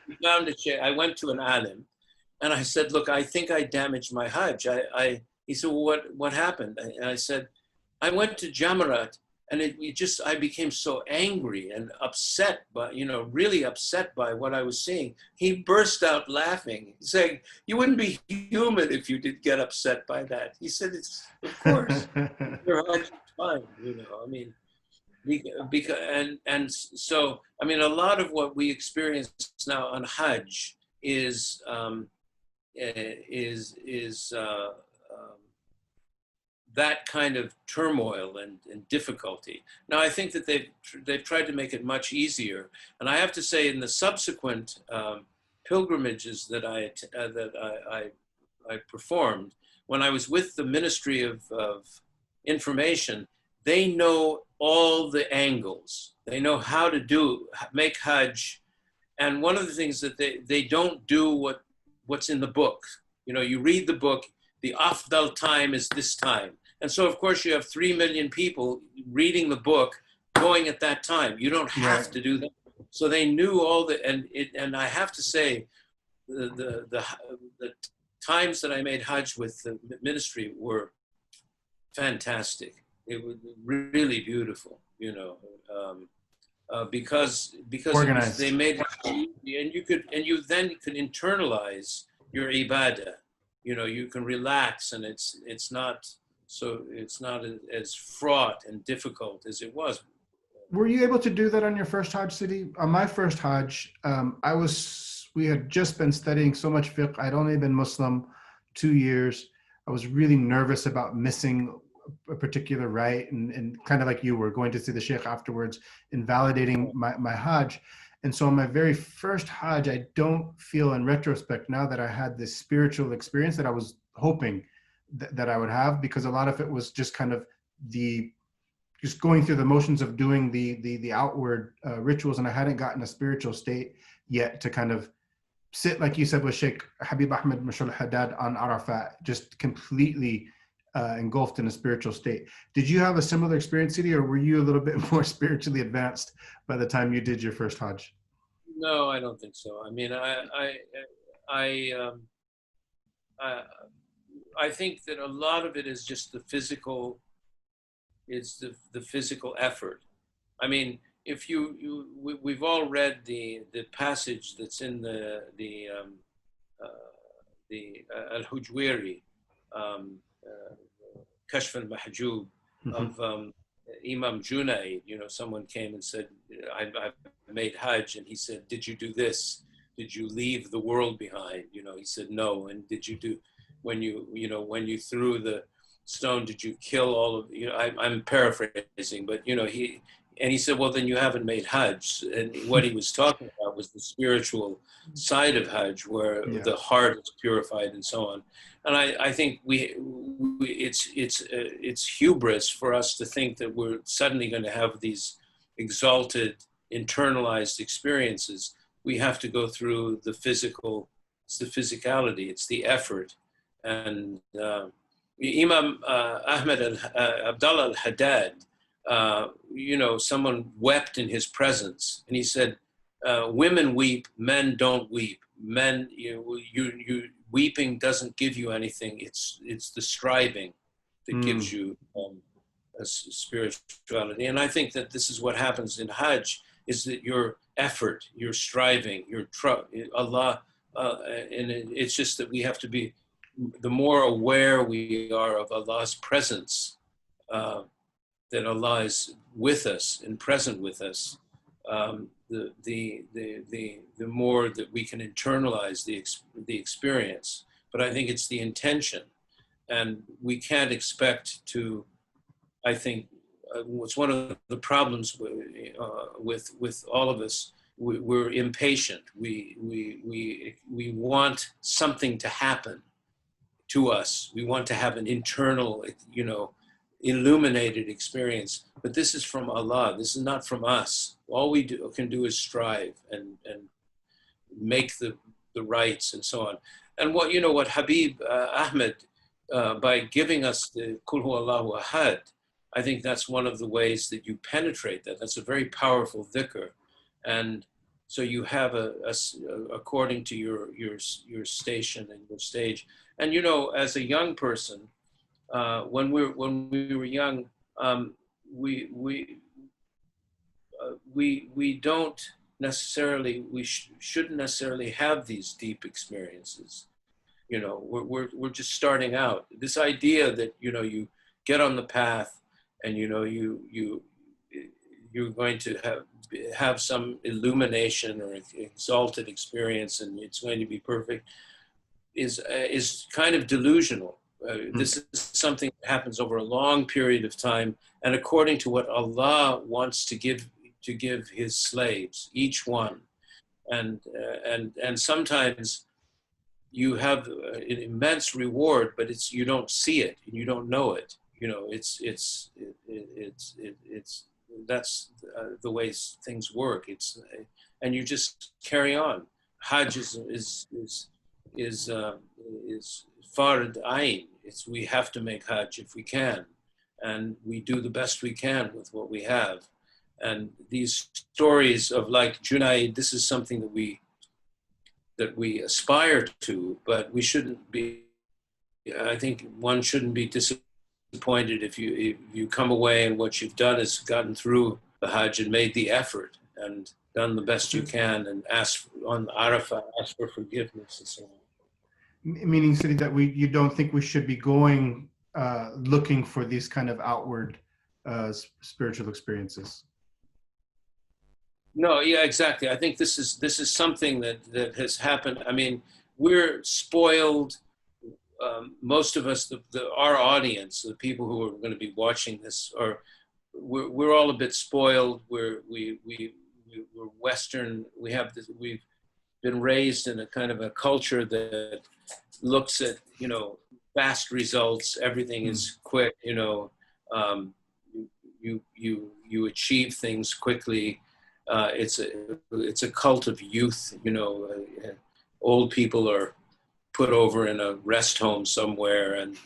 we found a sheikh. I went to an alim, and I said, look, I think I damaged my Hajj. He said, well, what happened? And I said, I went to Jamarat, and I became so angry and upset, really upset by what I was seeing. He burst out laughing, saying, you wouldn't be human if you did get upset by that. He said, of course, your Hajj is fine, I mean, so, I mean, a lot of what we experience now on Hajj is that kind of turmoil and difficulty. Now, I think that they've tried to make it much easier, and I have to say, in the subsequent pilgrimages that I performed, when I was with the Ministry of Information, they know all the angles. They know how to make Hajj, and one of the things that they don't do what's in the book. You read the book. The afdal time is this time. And so, of course, you have 3 million people reading the book going at that time. You don't have to do that. So they knew all and I have to say, the times that I made Hajj with the ministry were fantastic. It was really beautiful, because they made it, and you then could internalize your ibadah. You can relax, and it's not as fraught and difficult as it was. Were you able to do that on your first Hajj, Sidi? On my first Hajj, we had just been studying so much fiqh. I'd only been Muslim 2 years. I was really nervous about missing a particular rite, and kind of like you were going to see the sheikh afterwards, invalidating my Hajj. And so on my very first Hajj, I don't feel in retrospect now that I had this spiritual experience that I was hoping that I would have, because a lot of it was just kind of just going through the motions of doing the outward rituals, and I hadn't gotten a spiritual state yet to kind of sit, like you said, with Sheikh Habib Ahmed Mashal Haddad on Arafat, just completely engulfed in a spiritual state. Did you have a similar experience, Sidi, or were you a little bit more spiritually advanced by the time you did your first Hajj? No, I don't think so. I mean, I think that a lot of it is just the physical. It's the physical effort. I mean, if we've all read the passage that's in the Al-Hujwiri, Kashf al-Mahjub, of Imam Junaid. You know, someone came and said, I've made Hajj, and he said, did you do this? Did you leave the world behind? You know, he said, no. And did you do, when you threw the stone, did you kill all of, I'm paraphrasing, but, and he said, well, then you haven't made Hajj. And what he was talking about was the spiritual side of Hajj, where the heart is purified and so on. And I think it's hubris for us to think that we're suddenly going to have these exalted, internalized experiences. We have to go through the physical, it's the physicality, it's the effort. And Imam Abdullah al-Haddad, someone wept in his presence, and he said, women weep, men don't weep. Men, weeping doesn't give you anything. It's the striving that gives you a spirituality. And I think that this is what happens in Hajj, is that your effort, your striving, Allah, and it's just that we have to be, the more aware we are of Allah's presence, that Allah is with us and present with us, the more that we can internalize the experience. But I think it's the intention, and we can't expect to. I think it's one of the problems with all of us. We're impatient. We want something to happen to us. We want to have an internal, illuminated experience. But this is from Allah. This is not from us. All we can do is strive and make the rights and so on. And what Habib Ahmed, by giving us the Qul Hu Allahu Ahad, I think that's one of the ways that you penetrate that. That's a very powerful dhikr. And so you have according to your station and your stage. And as a young person, when we were young, we don't necessarily, shouldn't necessarily have these deep experiences. We're just starting out. This idea that you get on the path, and you're going to have some illumination or exalted experience, and it's going to be perfect, is kind of delusional. This is something that happens over a long period of time, and according to what Allah wants to give His slaves, each one, and sometimes you have an immense reward, but you don't see it, and you don't know it. That's the way things work. And you just carry on. Hajj is fard ayn. We have to make Hajj if we can, and we do the best we can with what we have. And these stories of like Junaid, this is something that we aspire to, but we shouldn't be. I think one shouldn't be disappointed if you come away and what you've done is gotten through the Hajj and made the effort and done the best you can, and ask on Arafah, ask for forgiveness and so on. Meaning, Sidi, that you don't think we should be going looking for these kind of outward spiritual experiences. No, yeah, exactly. I think this is something that has happened. I mean, we're spoiled. Most of us, our audience, the people who are going to be watching this, we're all a bit spoiled. We're Western. We've been raised in a kind of a culture that looks at fast results. Everything is quick. You achieve things quickly. It's a cult of youth. Old people are put over in a rest home somewhere, and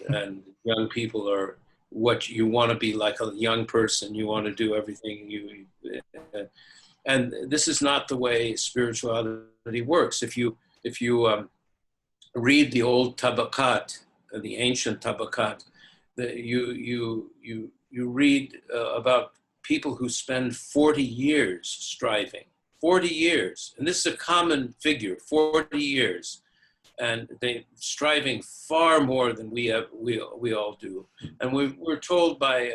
young people are what you want to be like a young person. You want to do everything and this is not the way spirituality works. If you read the old tabaqat, the ancient tabaqat, you read about people who spend 40 years striving, 40 years, and this is a common figure, 40 years. and they striving far more than we all do. And we're told by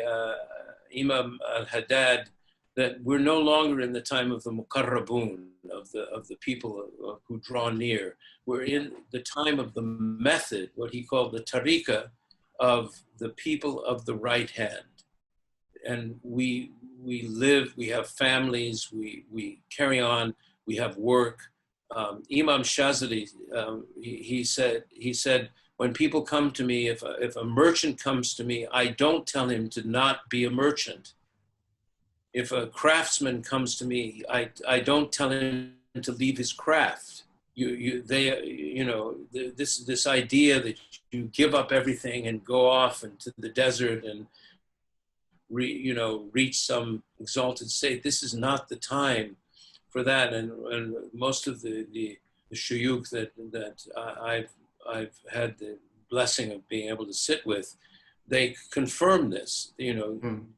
Imam al-Haddad that we're no longer in the time of the muqarrabun, of the people who draw near. We're in the time of the method, what he called the tariqah, of the people of the right hand. And we live, we have families, we carry on, we have work. Imam Shazali, he said, when people come to me, if a merchant comes to me, I don't tell him to not be a merchant. If a craftsman comes to me, I don't tell him to leave his craft. This idea that you give up everything and go off into the desert and reach some exalted state. This is not the time for that. And most of the shuyukh that I've had the blessing of being able to sit with, they confirm this.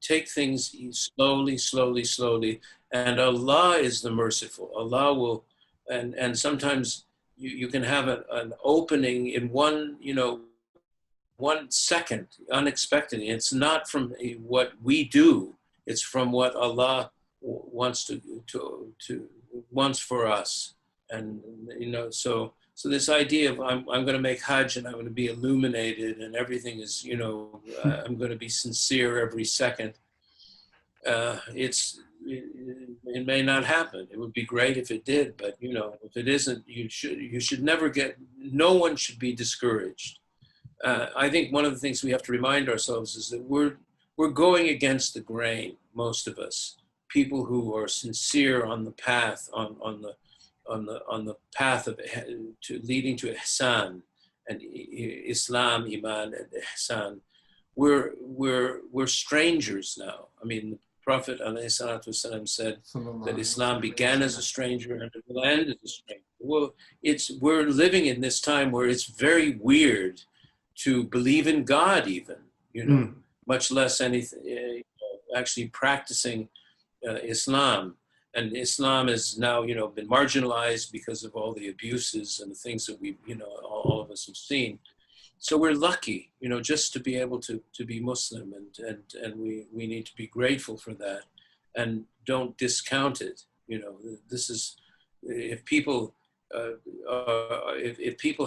Take things slowly, and Allah is the merciful. Allah will, and sometimes you can have an opening in one 1 second, unexpected. It's not from what we do; it's from what Allah wants wants for us. And so this idea of I'm going to make Hajj and I'm going to be illuminated and everything is I'm going to be sincere every second. It may not happen. It would be great if it did, but if it isn't, you should never no one should be discouraged. I think one of the things we have to remind ourselves is that we're going against the grain, most of us, people who are sincere on the path, on the path of leading to ihsan and Islam, iman, and ihsan. We're strangers now. I mean, the Prophet ﷺ said that Islam began as a stranger and it will end as a stranger. Well, we're living in this time where it's very weird to believe in God, even, much less anything, actually practicing Islam. And Islam has now, been marginalized because of all the abuses and the things that we, all of us have seen. So we're lucky, just to be able to be Muslim, and we need to be grateful for that, and don't discount it. This is, if people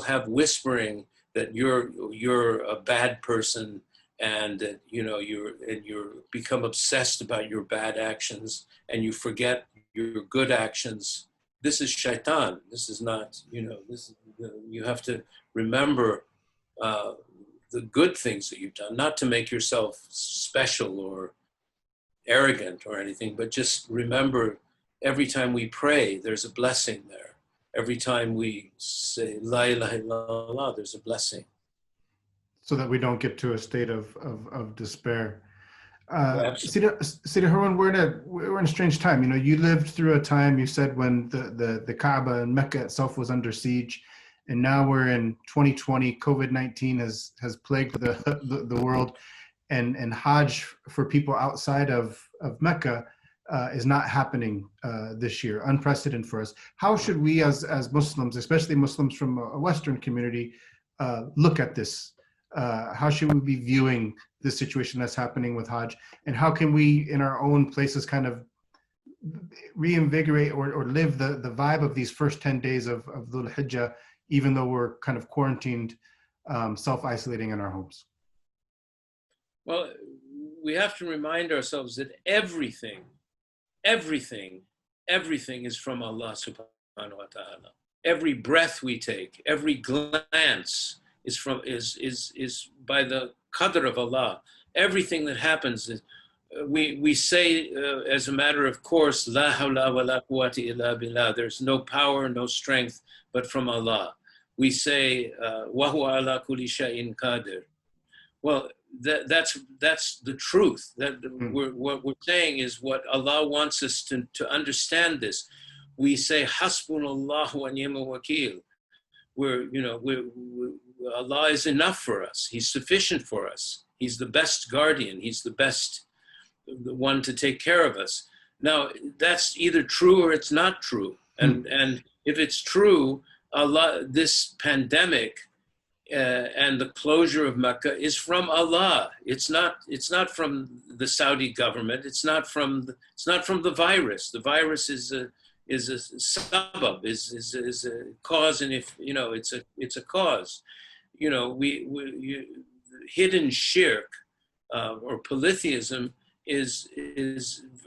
have whispering that you're a bad person and that you're become obsessed about your bad actions and you forget your good actions, this is shaitan. This is not, you have to remember the good things that you've done, not to make yourself special or arrogant or anything, but just remember every time we pray, there's a blessing there. Every time we say La ilaha illallah, there's a blessing. So that we don't get to a state of despair. Absolutely. Haroon, we're in a strange time. You lived through a time, you said, when the Kaaba and Mecca itself was under siege, and now we're in 2020. COVID-19 has plagued the world, and Hajj for people outside of Mecca is not happening this year, unprecedented for us. How should we as Muslims, especially Muslims from a Western community, look at this? How should we be viewing this situation that's happening with Hajj? And how can we, in our own places, kind of reinvigorate or live the vibe of these first 10 days of Dhul Hijjah, even though we're kind of quarantined, self-isolating in our homes? Well, we have to remind ourselves that everything is from Allah subhanahu wa ta'ala. Every breath we take, every glance is by the qadr of Allah. Everything that happens is, we say as a matter of course, la hawla wa la quwwata illa billah. There's no power, no strength, but from Allah. We say wa huwa ala kulli shay'in qadir. Well, that's the truth. What we're saying is what Allah wants us to understand this. We say hasbunallahu wa ni'mal wakeel. Allah is enough for us. He's sufficient for us. He's the best guardian. He's the one to take care of us. Now, that's either true or it's not true. And if it's true, Allah, this pandemic and the closure of Mecca is from Allah. It's not from the Saudi government. It's not from the virus. The virus is a sabab, is a cause, and if it's a cause. Hidden shirk or polytheism is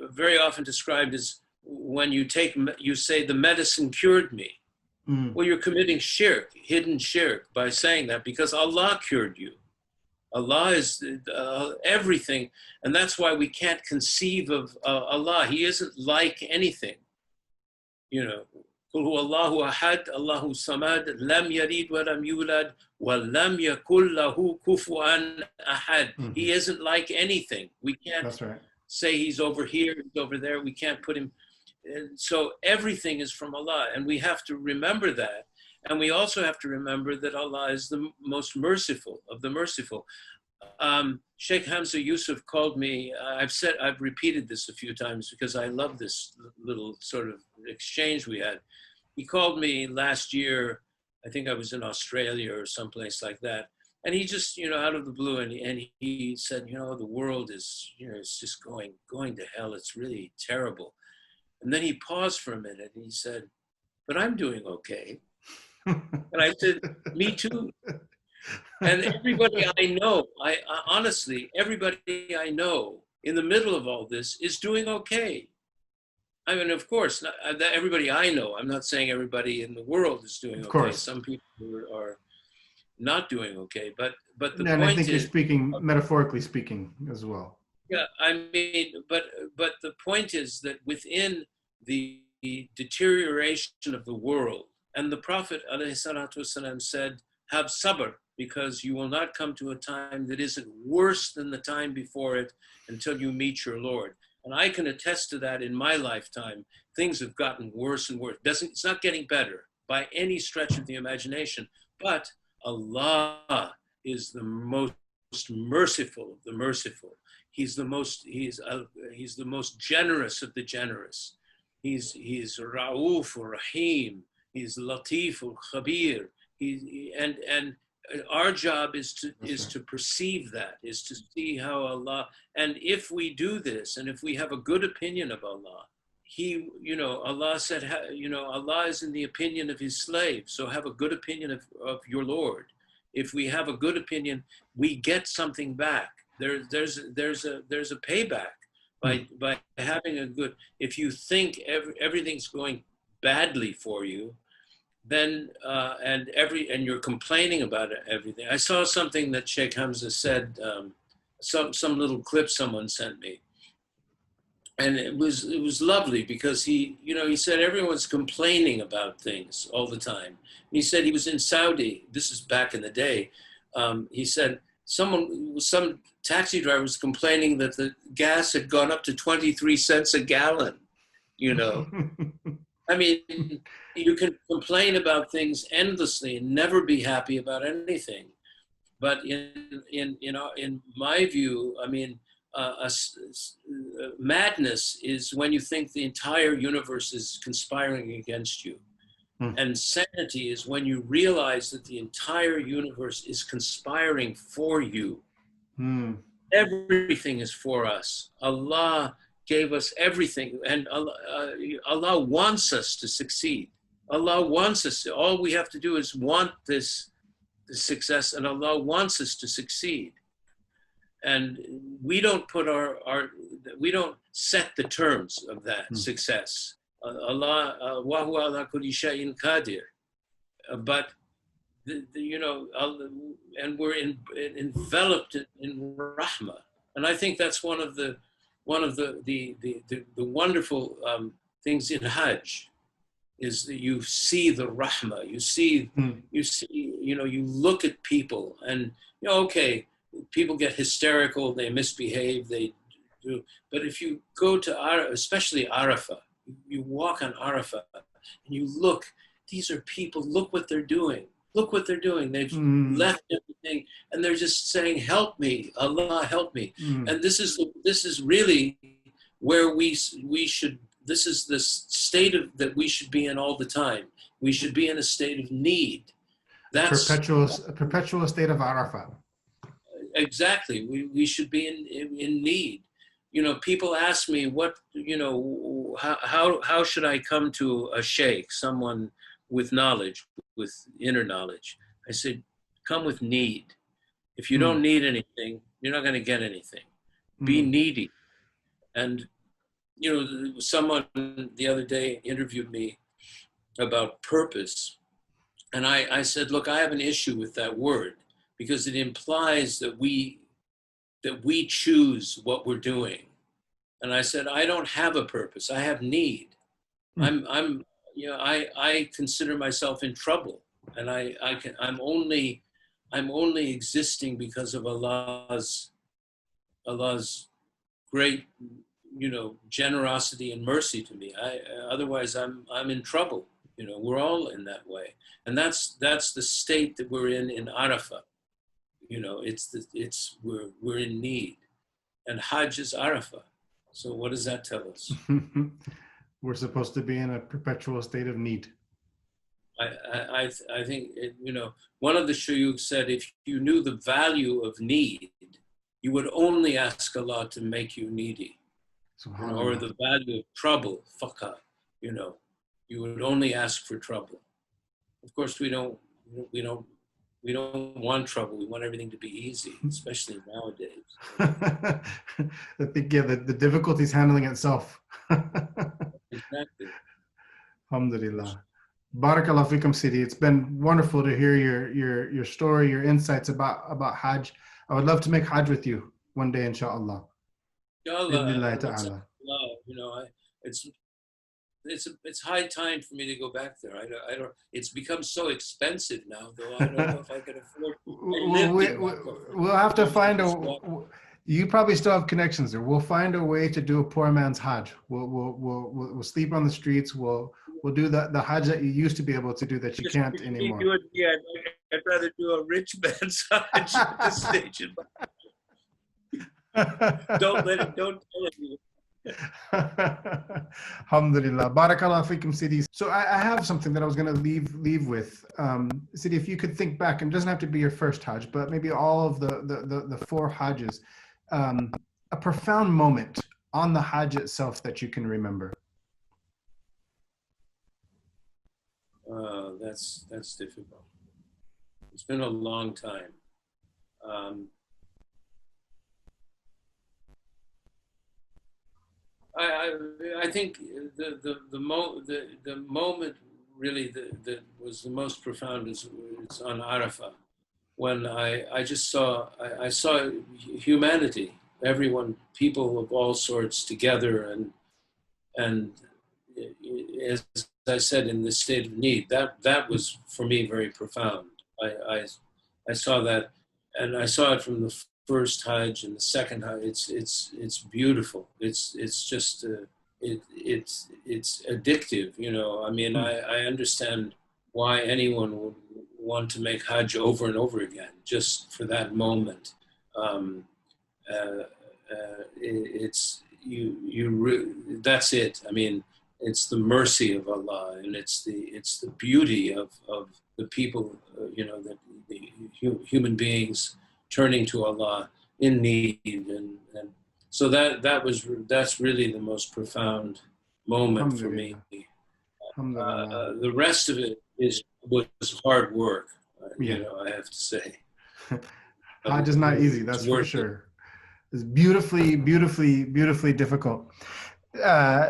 very often described as when you say the medicine cured me. Well, you're committing shirk, hidden shirk, by saying that, because Allah cured you. Allah is everything, and that's why we can't conceive of Allah. He isn't like anything. Qul huwa Allahu ahad, Allahu samad, lam yalid wa lam yulad, wa lam yakul lahu kufuwan ahad. He isn't like anything. We can't say he's over here, he's over there. We can't put him. So everything is from Allah, and we have to remember that. And we also have to remember that Allah is the most merciful of the merciful. Sheikh Hamza Yusuf called me. I've repeated this a few times because I love this little sort of exchange we had. He called me last year. I think I was in Australia or someplace like that. And he just, out of the blue, and he said, the world is, it's just going to hell. It's really terrible. And then he paused for a minute and he said, but I'm doing okay. And I said, me too. And everybody I know, honestly, everybody I know in the middle of all this is doing okay. I mean, of course, not everybody I know. I'm not saying everybody in the world is doing okay. Of course. Some people are not doing okay. But the point is, and I think you're speaking metaphorically speaking as well. Yeah, I mean, but the point is that within the deterioration of the world, and the Prophet ﷺ said, have sabr, because you will not come to a time that isn't worse than the time before it until you meet your Lord. And I can attest to that in my lifetime. Things have gotten worse and worse. It's not getting better by any stretch of the imagination, but Allah is the most merciful of the merciful. He's the most generous of the generous. He's Ra'uf or Rahim. He's Latif or Khabir. And our job is to perceive that, is to see how Allah. And if we do this, and if we have a good opinion of Allah, Allah said, Allah is in the opinion of His slave. So have a good opinion of your Lord. If we have a good opinion, we get something back. There's a payback by having a good. If you think everything's going badly for you, then and you're complaining about everything. I saw something that Sheikh Hamza said, some little clip someone sent me, and it was lovely because he said everyone's complaining about things all the time. He said he was in Saudi. This is back in the day. He said some taxi driver was complaining that the gas had gone up to 23 cents a gallon. I mean, you can complain about things endlessly and never be happy about anything. But in my view, I mean, madness is when you think the entire universe is conspiring against you. And sanity is when you realize that the entire universe is conspiring for you. Everything is for us. Allah gave us everything, and Allah wants us to succeed. Allah wants us to, all we have to do is want this success, and Allah wants us to succeed. And we don't put we don't set the terms of that success. Allah, wa huwa ala kulli shay'in qadir. But and we're enveloped in rahmah, and I think that's one of the wonderful things in Hajj is that you see the rahmah. You see, you look at people, and okay, people get hysterical, they misbehave, they do. But if you go to especially Arafah, you walk on Arafah, and you look. These are people. Look what they're doing. Look what they're doing. They've left everything, and they're just saying, "Help me, Allah, help me." And this is really where we should this is the state that we should be in all the time. We should be in a state of need. That's a perpetual state of Arafat. exactly. We should be in need. You know, people ask me how should I come to a sheikh, someone with knowledge, with inner knowledge? I said, come with need. If you don't need anything, you're not going to get anything. Be needy. And, you know, someone the other day interviewed me about purpose. And I said, look, I have an issue with that word because it implies that we choose what we're doing. And I said, I don't have a purpose. I have need. I consider myself in trouble, and I'm only existing because of Allah's great, you know, generosity and mercy to me. Otherwise I'm in trouble. You know, we're all in that way, and that's the state that we're in Arafah. You know, we're in need, and Hajj is Arafah. So what does that tell us? We're supposed to be in a perpetual state of need. I think, you know, one of the shuyukh said, if you knew the value of need, you would only ask Allah to make you needy. You know, or the value of trouble, faqa, you know, you would only ask for trouble. Of course, we don't want trouble. We want everything to be easy, especially nowadays. I think, yeah, the difficulty is handling itself. Exactly. Alhamdulillah. Barakallah fikum, Sidi. It's been wonderful to hear your story, your insights about Hajj. I would love to make Hajj with you one day, inshallah. Inshallah. You know, it's high time for me to go back there. I don't. It's become so expensive now, though. I don't know if I can afford. We'll have to find you probably still have connections there. We'll find a way to do a poor man's Hajj. We'll sleep on the streets. We'll do the Hajj that you used to be able to do that you can't anymore. I'd rather do a rich man's Hajj at this stage in my life. Don't tell him. Alhamdulillah. Barakallah fikum, Sidi. So I have something that I was going to leave with. Sidi, if you could think back, and it doesn't have to be your first Hajj, but maybe all of the four Hajjs, a profound moment on the Hajj itself that you can remember. That's difficult. It's been a long time. I think the moment really that was the most profound is on Arafah, when I just saw humanity, everyone, people of all sorts together, and as I said, in this state of need. That was for me very profound. I saw that, and I saw it from the first Hajj and the second Hajj. It's beautiful. It's just it's addictive. You know, I mean, I understand why anyone would want to make Hajj over and over again just for that moment. That's it. I mean, it's the mercy of Allah, and it's the beauty of the people. You know, that the human beings turning to Allah in need, and so that's really the most profound moment for me. The rest of it was hard work. You know, I have to say. Hajj is not easy, that's for sure. It's beautifully difficult.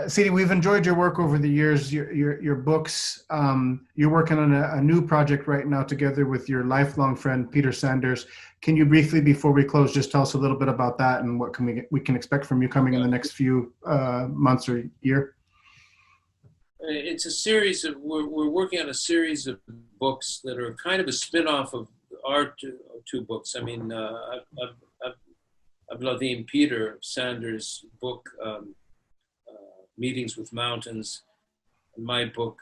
Sidi, we've enjoyed your work over the years, your books. You're working on a new project right now together with your lifelong friend, Peter Sanders. Can you briefly, before we close, just tell us a little bit about that and what we can expect from you coming in the next few months or year? It's a series of, we're working on a series of books that are kind of a spin-off of our two books. I mean, Abladim Peter Sanders' book, Meetings with Mountains, and my book,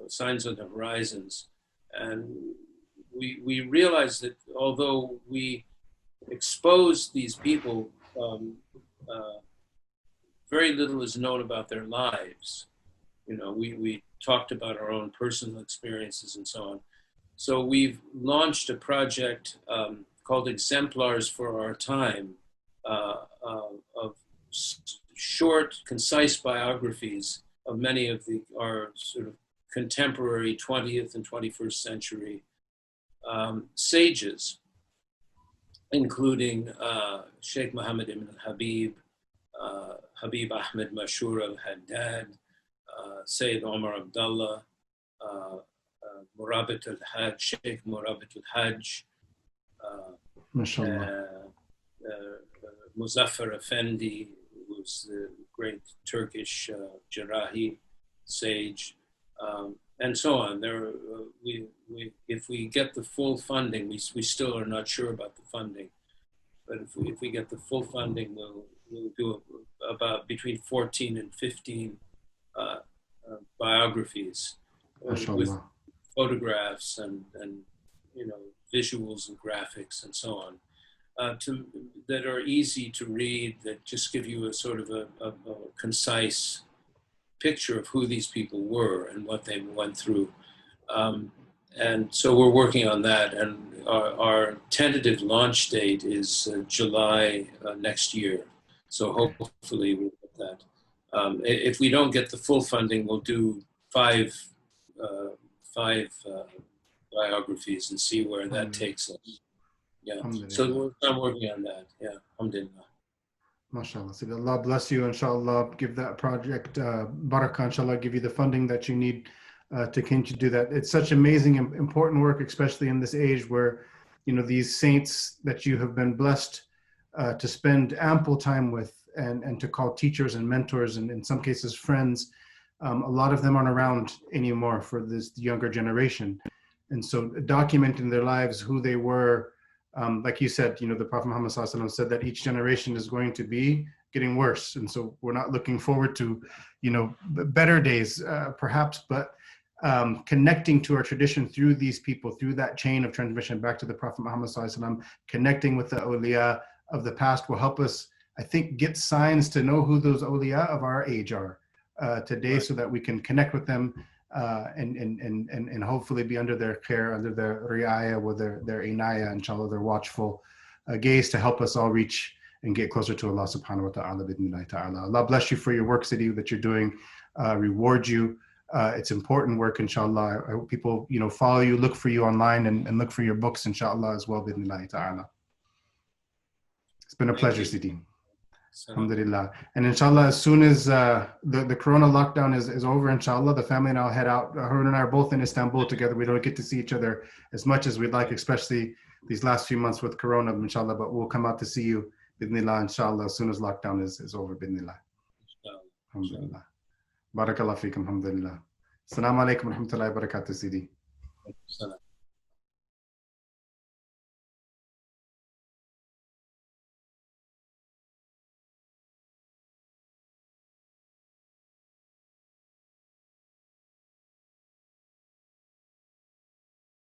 Signs on the Horizons. And we realized that although we expose these people very little is known about their lives. You know, we talked about our own personal experiences and so on. So we've launched a project called Exemplars for Our Time, of short, concise biographies of many of our sort of contemporary 20th and 21st century sages, including Sheikh Muhammad ibn al-Habib, Habib Ahmed Mashur al-Haddad, Sayyid Omar Abdullah, Murabit al-Hajj, Sheikh Murabit al-Hajj, Muzaffar Effendi, who was the great Turkish Jarahi sage, and so on. If we get the full funding, we still are not sure about the funding, but if we get the full funding, we'll do about between 14 and 15 biographies with photographs and you know, visuals and graphics and so on, that are easy to read, that just give you a sort of a concise picture of who these people were and what they went through. And so we're working on that, and our tentative launch date is July next year. So hopefully we'll get that. If we don't get the full funding, we'll do five biographies and see where that takes us. Yeah. So I'm working on that. Yeah. Alhamdulillah. MashaAllah. So Allah bless you, inshallah. Give that project barakah, inshallah. Give you the funding that you need to continue to do that. It's such amazing and important work, especially in this age where, you know, these saints that you have been blessed to spend ample time with and to call teachers and mentors and in some cases friends, a lot of them aren't around anymore for this younger generation. And so documenting their lives, who they were, like you said, you know, the Prophet Muhammad ﷺ said that each generation is going to be getting worse. And so we're not looking forward to, you know, better days perhaps, but connecting to our tradition through these people, through that chain of transmission back to the Prophet Muhammad ﷺ, connecting with the awliya of the past will help us, I think, get signs to know who those awliya of our age are today, right, so that we can connect with them and hopefully be under their care, under their riayah, with their inayah, inshallah, their watchful gaze to help us all reach and get closer to Allah subhanahu wa ta'ala, bidnillahi ta'ala. Allah bless you for your work, Sidi, that you're doing, reward you. It's important work, inshallah. I hope people, you know, follow you, look for you online and look for your books, inshallah, as well, bidnillahi ta'ala. It's been a pleasure, Sidi. Alhamdulillah. And inshallah, as soon as the corona lockdown is over, inshallah, the family and I'll head out. Haroon and I are both in Istanbul together. We don't get to see each other as much as we'd like, especially these last few months with corona, inshallah, but we'll come out to see you, bidnillah, inshallah, as soon as lockdown is over, bidnillah. Alhamdulillah. Barakallah feekum, alhamdulillah. Assalamu alaikum wa rahmatullahi wa barakatuh, Sidi.